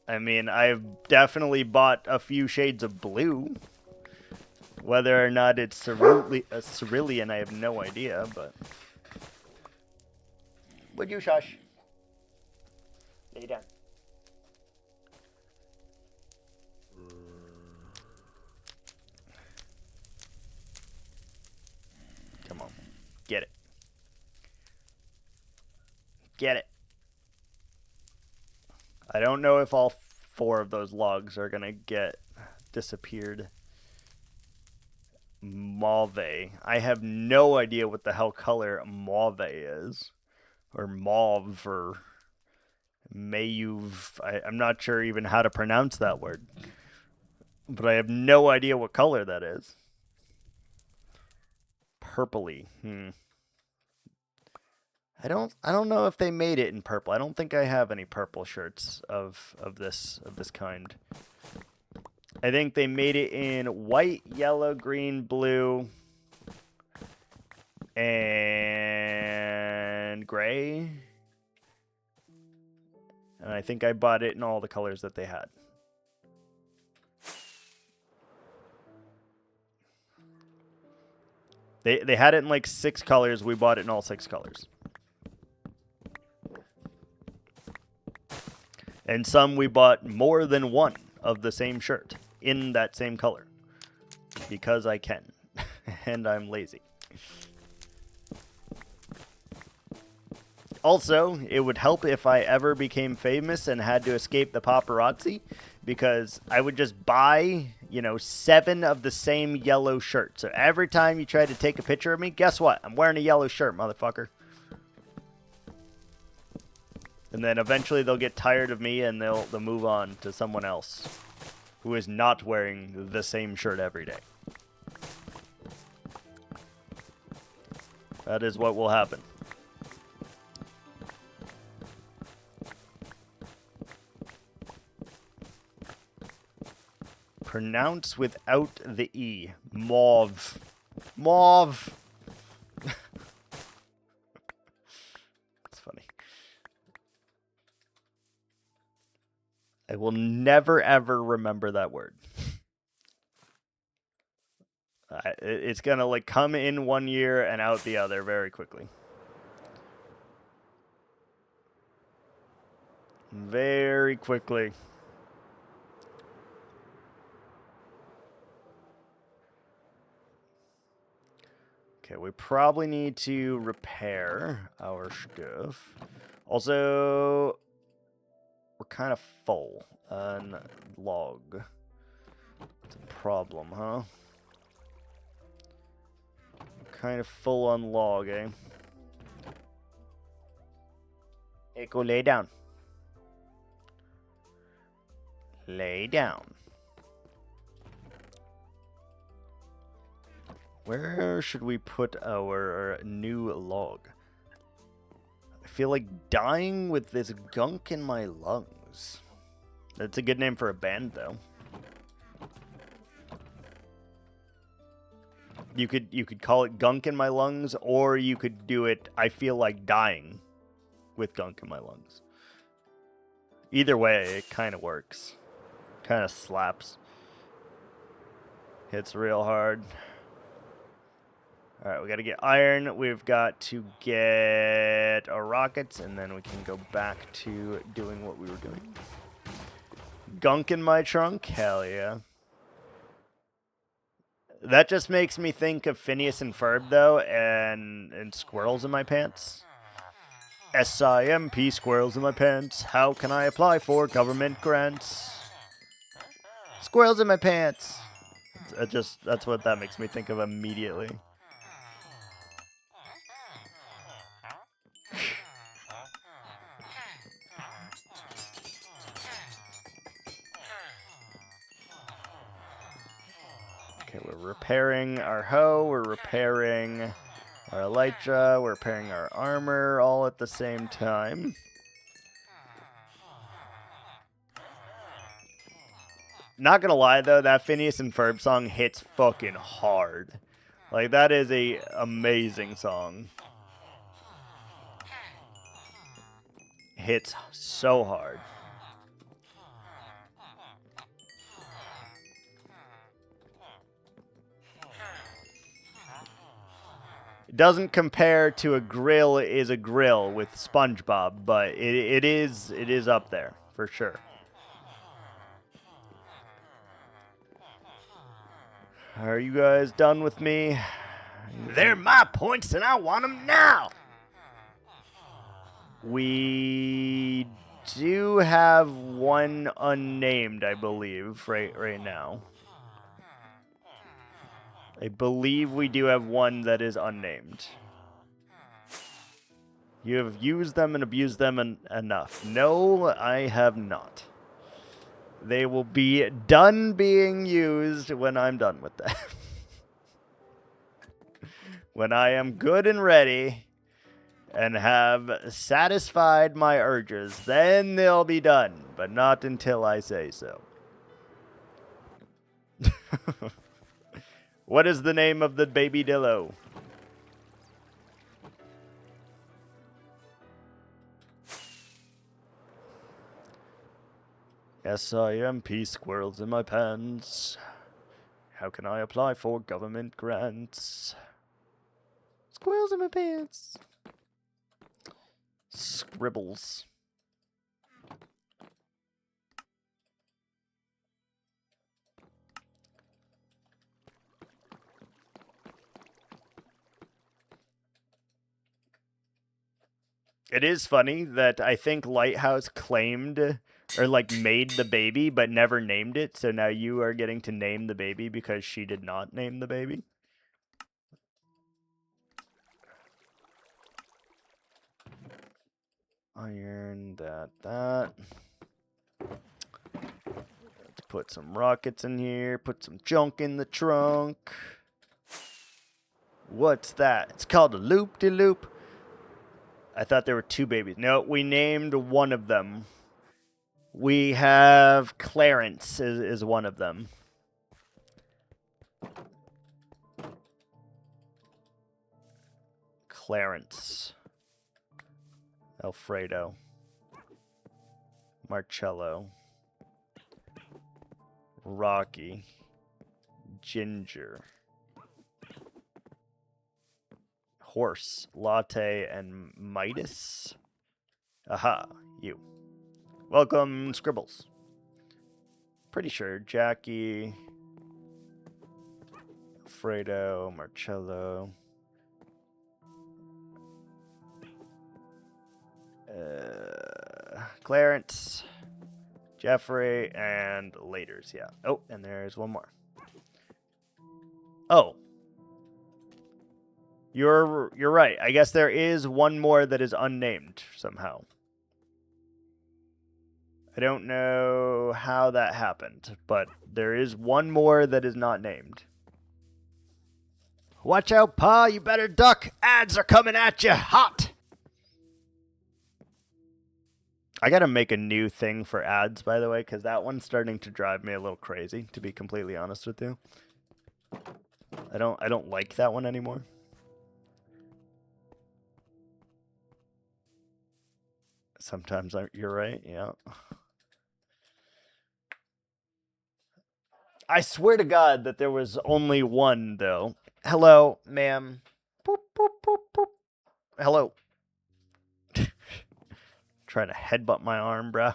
I mean, I've definitely bought a few shades of blue. Whether or not it's cerulean, I have no idea, but... Would you shush? Lay down. Come on. Get it. Get it. I don't know if all 4 of those logs are gonna get disappeared. Mauve. I have no idea what the hell color mauve is. Or mauve, or mayuve. I'm not sure even how to pronounce that word. But I have no idea what color that is. Purpley. I don't know if they made it in purple. I don't think I have any purple shirts of this kind. I think they made it in white, yellow, green, blue, and gray. And I think I bought it in all the colors that they had. They had it in like 6 colors. We bought it in all 6 colors. And some we bought more than one of the same shirt in that same color. Because I can. And I'm lazy. Also, it would help if I ever became famous and had to escape the paparazzi, because I would just buy, 7 of the same yellow shirts. So every time you try to take a picture of me, guess what? I'm wearing a yellow shirt, motherfucker. And then eventually they'll get tired of me and they'll move on to someone else who is not wearing the same shirt every day. That is what will happen. Pronounce without the E. Mauve. Mauve. It's funny. I will never, ever remember that word. It's going to like come in one year and out the other very quickly. Very quickly. Okay, we probably need to repair our stuff. Also, we're kind of full on log. It's a problem, huh? Kind of full on log, eh? Hey, go lay down. Lay down. Where should we put our new log? I feel like dying with this gunk in my lungs. That's a good name for a band, though. You could call it Gunk in My Lungs, or you could do it I Feel Like Dying with Gunk in My Lungs. Either way, it kind of works. Kind of slaps. Hits real hard. Alright, we got to get iron. We've got to get our rockets, and then we can go back to doing what we were doing. Gunk in my trunk? Hell yeah. That just makes me think of Phineas and Ferb, though, and squirrels in my pants. SIMP, squirrels in my pants. How can I apply for government grants? Squirrels in my pants. That's what that makes me think of immediately. Okay, we're repairing our hoe, we're repairing our elytra, we're repairing our armor all at the same time. Not gonna lie though, that Phineas and Ferb song hits fucking hard. Like, that is a amazing song. Hits so hard. It doesn't compare to A Grill is a Grill with SpongeBob, but it is up there for sure. Are you guys done with me? They're my points and I want them now. We do have one unnamed, I believe, right now. I believe we do have one that is unnamed. You have used them and abused them enough. No, I have not. They will be done being used when I'm done with them. When I am good and ready and have satisfied my urges, then they'll be done, but not until I say so. What is the name of the baby dillo? SIMP, squirrels in my pants. How can I apply for government grants? Squirrels in my pants. Scribbles. It is funny that I think Lighthouse claimed or like made the baby but never named it, so now you are getting to name the baby because she did not name the baby. Iron that. Let's put some rockets in here, put some junk in the trunk. What's that? It's called a loop-de-loop. I thought there were two babies. No, we named one of them. We have Clarence is one of them. Clarence. Alfredo. Marcello. Rocky. Ginger. Horse. Latte and Midas. Aha, you. Welcome, Scribbles. Pretty sure Jackie, Alfredo, Marcello, Clarence, Jeffrey, and Laters. Yeah. Oh, and there's one more. Oh. You're right. I guess there is one more that is unnamed somehow. I don't know how that happened, but there is one more that is not named. Watch out, Pa. You better duck. Ads are coming at you hot. I gotta make a new thing for ads, by the way, because that one's starting to drive me a little crazy, to be completely honest with you. I don't like that one anymore. Sometimes you're right, yeah. I swear to God that there was only one, though. Hello, ma'am. Boop, boop, boop, boop. Hello. Trying to headbutt my arm, bruh.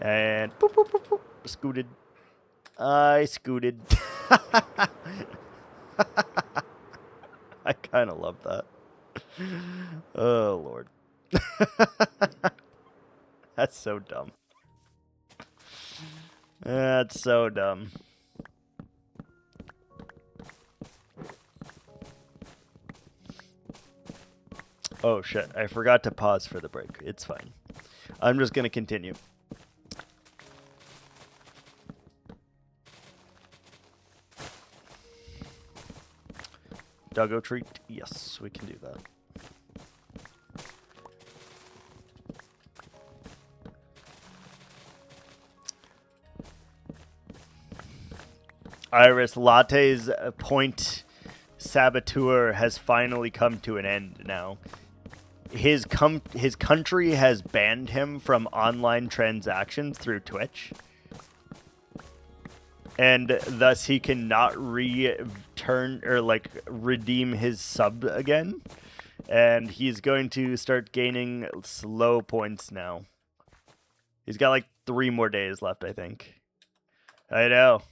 And boop, boop, boop, boop. Scooted. I scooted. I kind of love that. Oh, Lord. That's so dumb. That's so dumb. Oh, shit. I forgot to pause for the break. It's fine. I'm just going to continue. Doggo treat? Yes, we can do that. Iris Latte's point saboteur has finally come to an end now. His country has banned him from online transactions through Twitch. And thus he cannot return or like redeem his sub again. And he's going to start gaining slow points now. He's got like 3 more days left, I think. I know.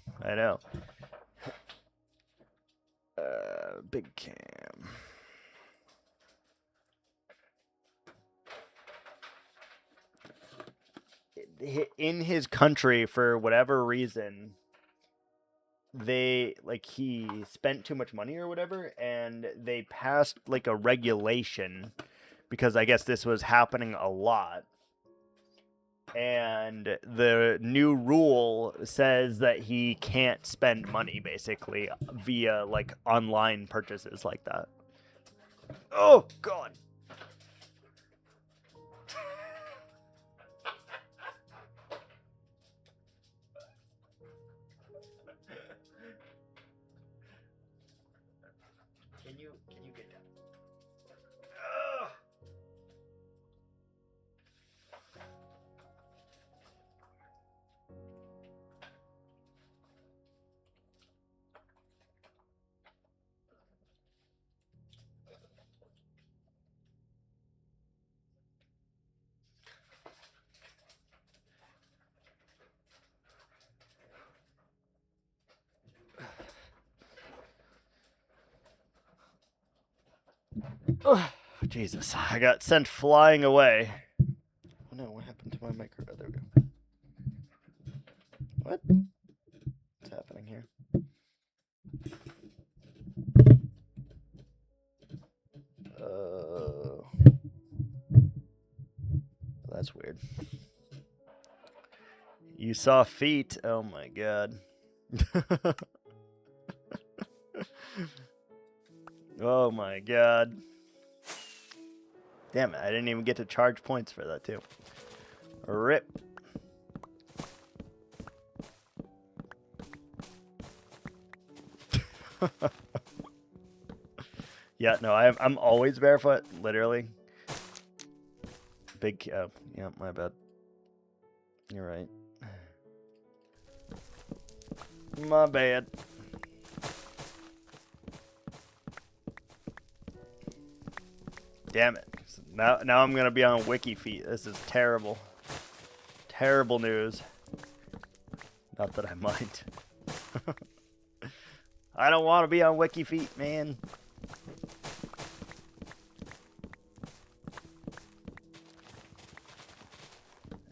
Big cam. In his country, for whatever reason, he spent too much money or whatever, and they passed like a regulation because I guess this was happening a lot. And the new rule says that he can't spend money basically via like online purchases like that. Oh God. Can you get down? Ugh. Oh, Jesus, I got sent flying away. Oh no, what happened to my micro? Oh, there we go. What? What's happening here? That's weird. You saw feet? Oh my god. Oh my god. Damn it, I didn't even get to charge points for that too. RIP. Yeah, no, I'm always barefoot, literally. Big, yeah, my bad. You're right. My bad. Damn it. Now I'm gonna be on wiki feet. This is terrible. Terrible news. Not that I mind. I don't want to be on wiki feet, man.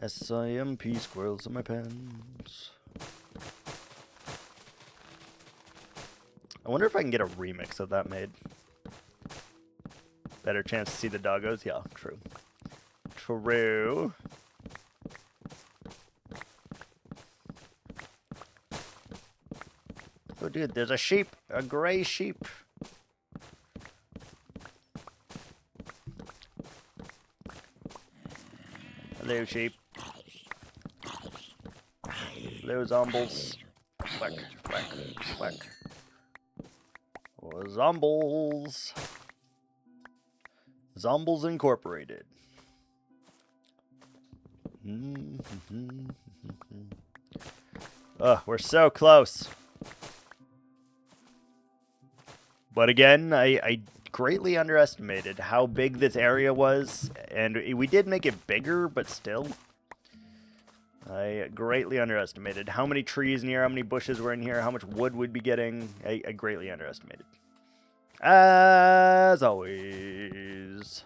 SIMP squirrels in my pants. I wonder if I can get a remix of that made. Better chance to see the doggos? Yeah, true. True. Oh, dude, there's a sheep. A gray sheep. Hello, sheep. Hello, zombles. Quack, quack, quack. Oh, zombles. Zombles Incorporated. Ugh, we're so close. But again, I greatly underestimated how big this area was, and we did make it bigger, but still. I greatly underestimated how many trees in here, how many bushes were in here, how much wood we'd be getting. I greatly underestimated. As always.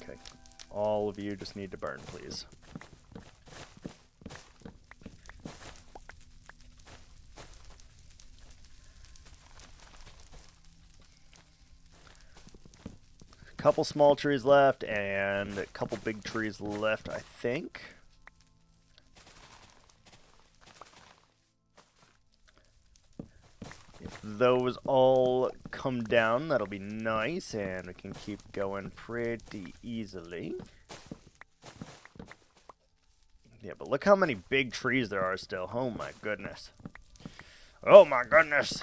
Okay. All of you just need to burn, please. Couple small trees left and a couple big trees left, I think. If those all come down, that'll be nice, and we can keep going pretty easily. Yeah, but look how many big trees there are still. Oh my goodness. Oh my goodness.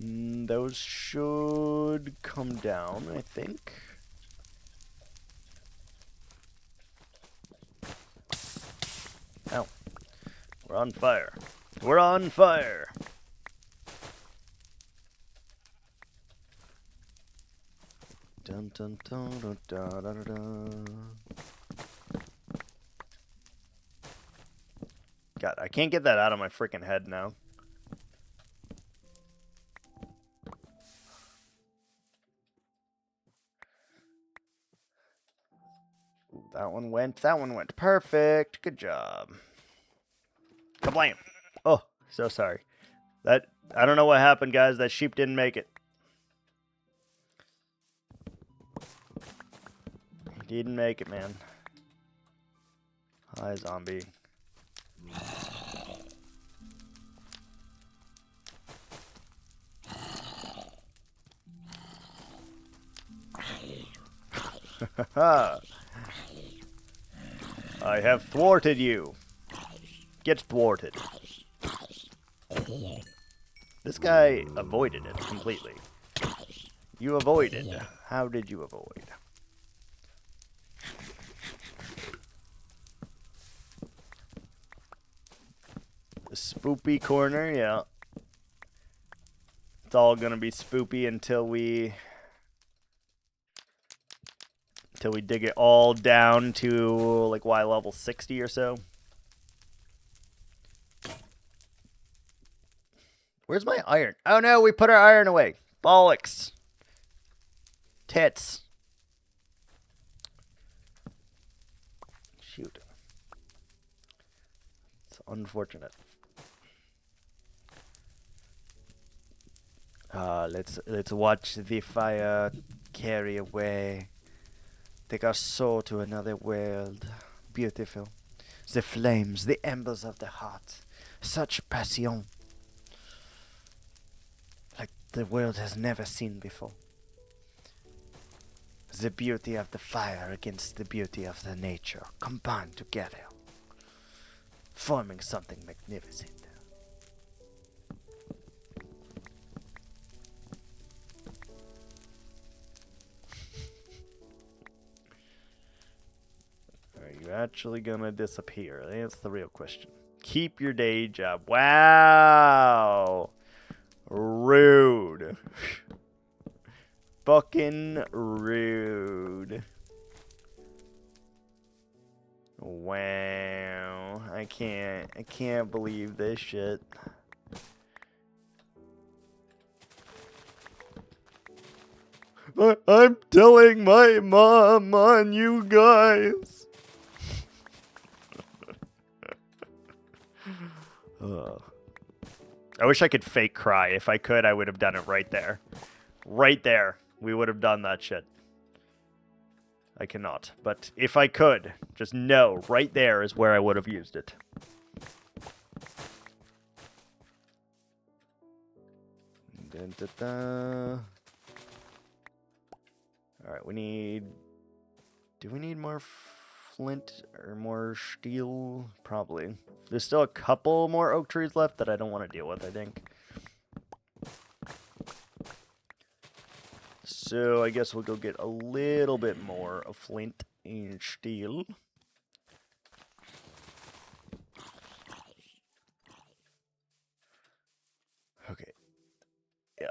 Those should come down, I think. Ow. We're on fire. We're on fire. Dun dun dun dun dun dun dun. God, I can't get that out of my freaking head now. Ooh, that one went perfect. Good job. Kablam. Oh, so sorry. I don't know what happened, guys. That sheep didn't make it. He didn't make it, man. Hi, zombie. I have thwarted you. Get thwarted. This guy avoided it completely. You avoided. How did you avoid? The spoopy corner, yeah. It's all gonna be spoopy until we dig it all down to like Y level 60 or so. Where's my iron? Oh no, we put our iron away. Bollocks. Tits. Shoot. It's unfortunate. Let's watch the fire carry away. Take our soul to another world. Beautiful. The flames, the embers of the heart. Such passion. Like the world has never seen before. The beauty of the fire against the beauty of the nature combined together, forming something magnificent. Are you actually gonna disappear? That's the real question. Keep your day job. Wow. Rude. Fucking rude. Wow. I can't believe this shit. I'm telling my mom on you guys. I wish I could fake cry. If I could, I would have done it right there. Right there. We would have done that shit. I cannot. But if I could, just know, right there is where I would have used it. Dun, dun, dun. Alright, we need... Do we need more flint or more steel? Probably. There's still a couple more oak trees left that I don't want to deal with, I think. So I guess we'll go get a little bit more of flint and steel. Okay. Yeah.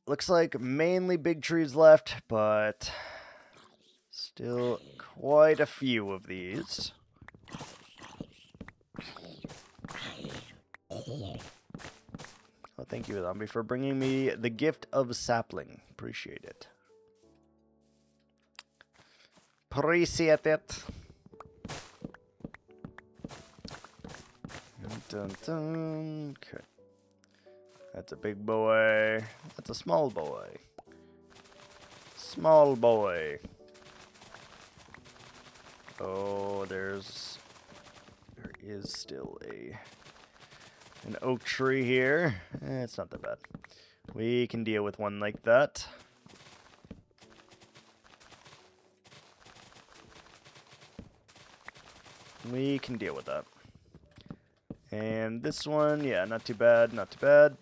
Looks like mainly big trees left, but still quite a few of these. Oh, thank you, Zombie, for bringing me the gift of sapling. Appreciate it. Appreciate it. Dun, dun. Okay. That's a big boy. That's a small boy. Small boy. Oh, there is still an oak tree here. It's not that bad. We can deal with one like that. We can deal with that. And this one, yeah, not too bad, not too bad.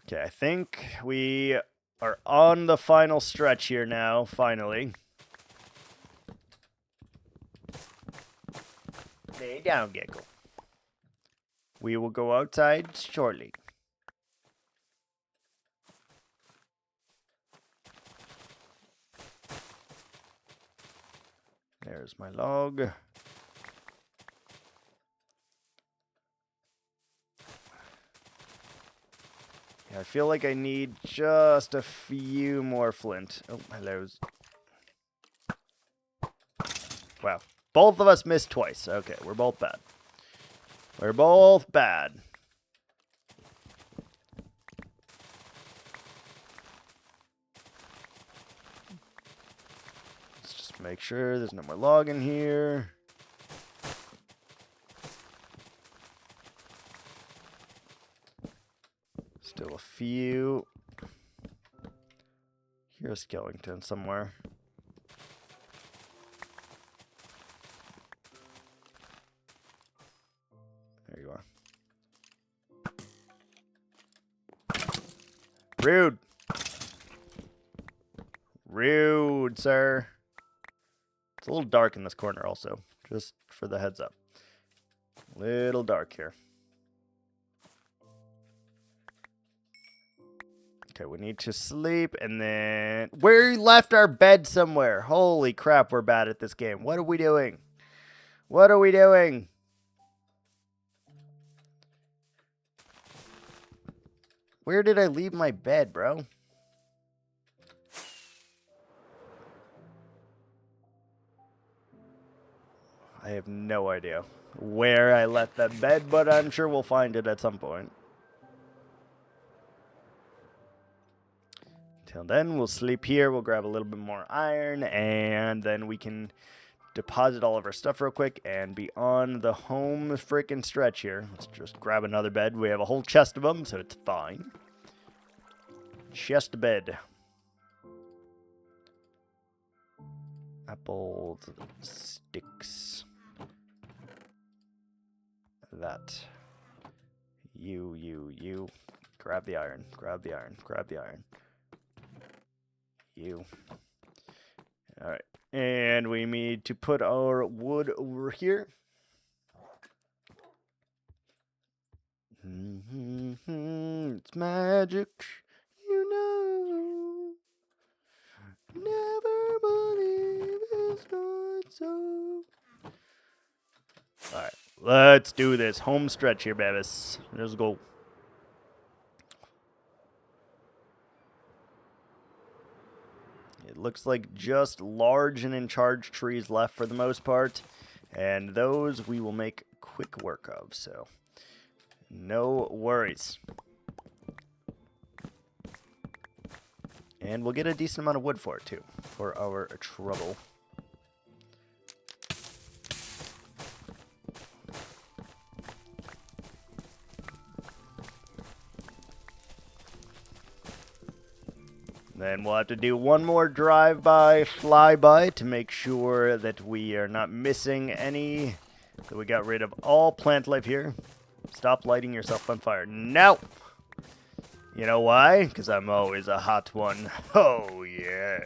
Okay, I think we are on the final stretch here now, finally. Lay down, Gecko. We will go outside shortly. There's my log. Yeah, I feel like I need just a few more flint. Oh, hello. Wow. Both of us missed twice. Okay, we're both bad. We're both bad. Let's just make sure there's no more log in here. Still a few. Here's a skeleton somewhere. There you are. Rude. Rude, sir. It's a little dark in this corner also, just for the heads up. Little dark here. Okay, we need to sleep, and then... We left our bed somewhere. Holy crap, we're bad at this game. What are we doing? What are we doing? Where did I leave my bed, bro? I have no idea where I left that bed, but I'm sure we'll find it at some point. Till then, we'll sleep here. We'll grab a little bit more iron, and then we can deposit all of our stuff real quick and be on the home freaking stretch here. Let's just grab another bed. We have a whole chest of them, so it's fine. Chest bed. Apples, sticks. That. You. Grab the iron. Grab the iron. Grab the iron. You. Alright. And we need to put our wood over here. It's magic, you know. Never believe it's not so. Alright, let's do this. Home stretch here, babies. Let's go. It looks like just large and in charge trees left for the most part. And those we will make quick work of, so no worries. And we'll get a decent amount of wood for it too, for our trouble. Then we'll have to do one more drive-by, fly-by to make sure that we are not missing any. So we got rid of all plant life here. Stop lighting yourself on fire. No! You know why? Because I'm always a hot one. Oh, yeah.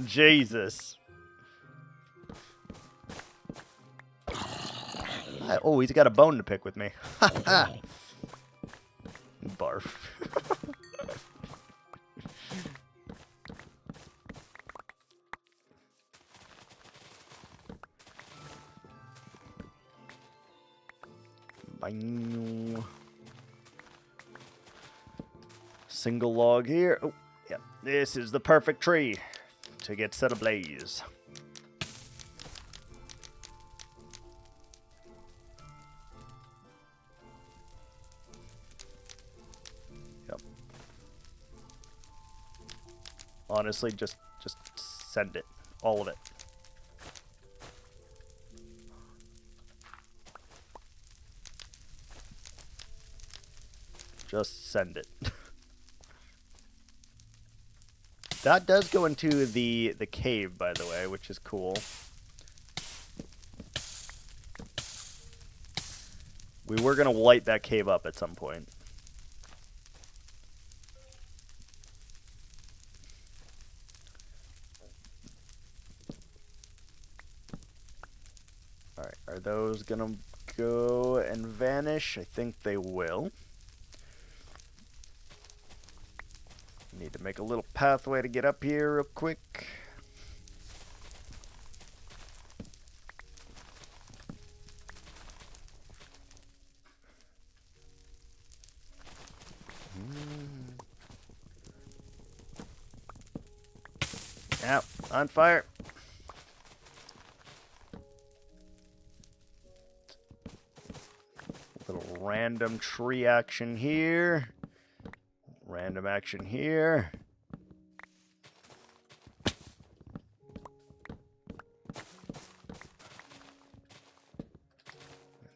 Jesus. Oh, he's got a bone to pick with me. Ha ha! Barf. Bang. Single log here. Oh, yeah. This is the perfect tree to get set ablaze. Honestly, just send it. All of it. Just send it. That does go into the cave, by the way, which is cool. We were going to light that cave up at some point. Alright, are those gonna go and vanish? I think they will. Need to make a little pathway to get up here real quick. Yep, on fire. Little random tree action here. Random action here.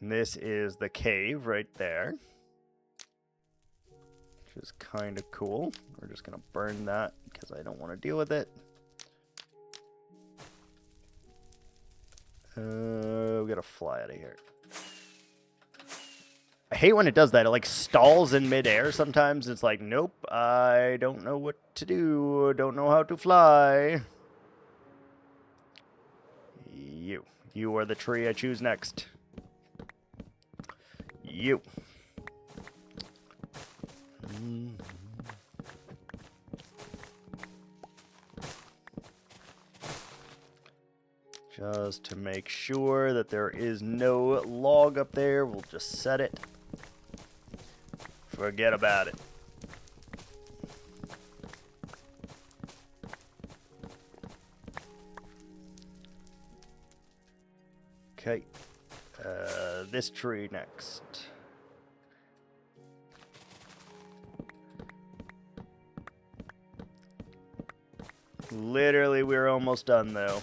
And this is the cave right there. Which is kind of cool. We're just going to burn that because I don't want to deal with it. We gotta fly out of here. I hate when it does that. It like stalls in midair sometimes. It's like, nope, I don't know what to do. Don't know how to fly. You You are the tree I choose next. You. Just to make sure that there is no log up there, we'll just set it. Forget about it. Okay. This tree next. Literally, we're almost done, though.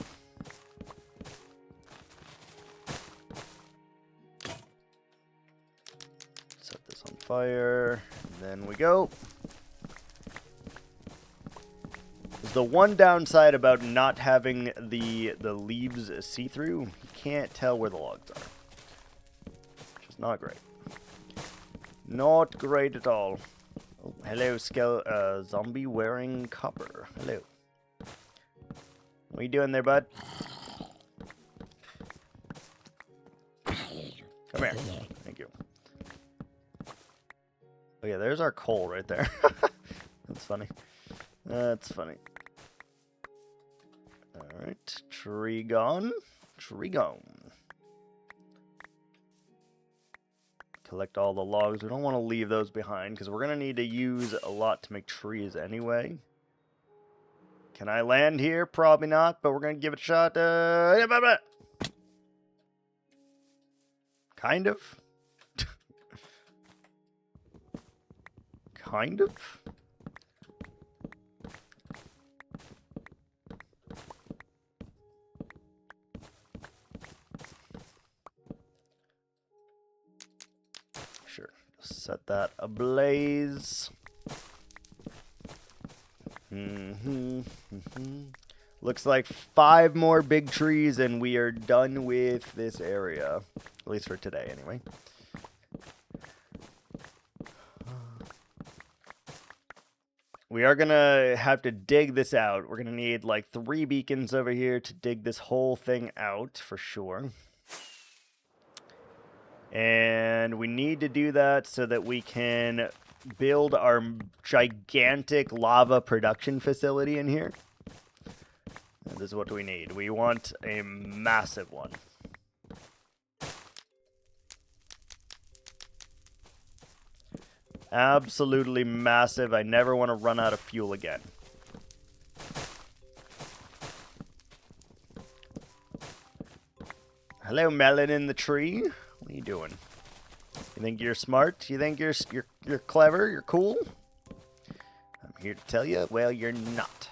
Set this on fire. And then we go. The one downside about not having the leaves see-through, you can't tell where the logs are. Which is not great. Not great at all. Oh, hello, zombie wearing copper. Hello. What are you doing there, bud? Come here. Thank you. Oh yeah, there's our coal right there. That's funny. That's funny. Alright, tree gone. Tree gone. Collect all the logs. We don't want to leave those behind because we're going to need to use a lot to make trees anyway. Can I land here? Probably not, but we're going to give it a shot. Kind of. Kind of. Sure. Just set that ablaze. Looks like 5 more big trees and we are done with this area. At least for today, anyway. We are going to have to dig this out. We're going to need like 3 beacons over here to dig this whole thing out for sure. And we need to do that so that we can build our gigantic lava production facility in here. And this is what we need. We want a massive one. Absolutely massive. I never want to run out of fuel again. Hello, melon in the tree. What are you doing? You think you're smart? You think you're clever? You're cool? I'm here to tell you, well, you're not.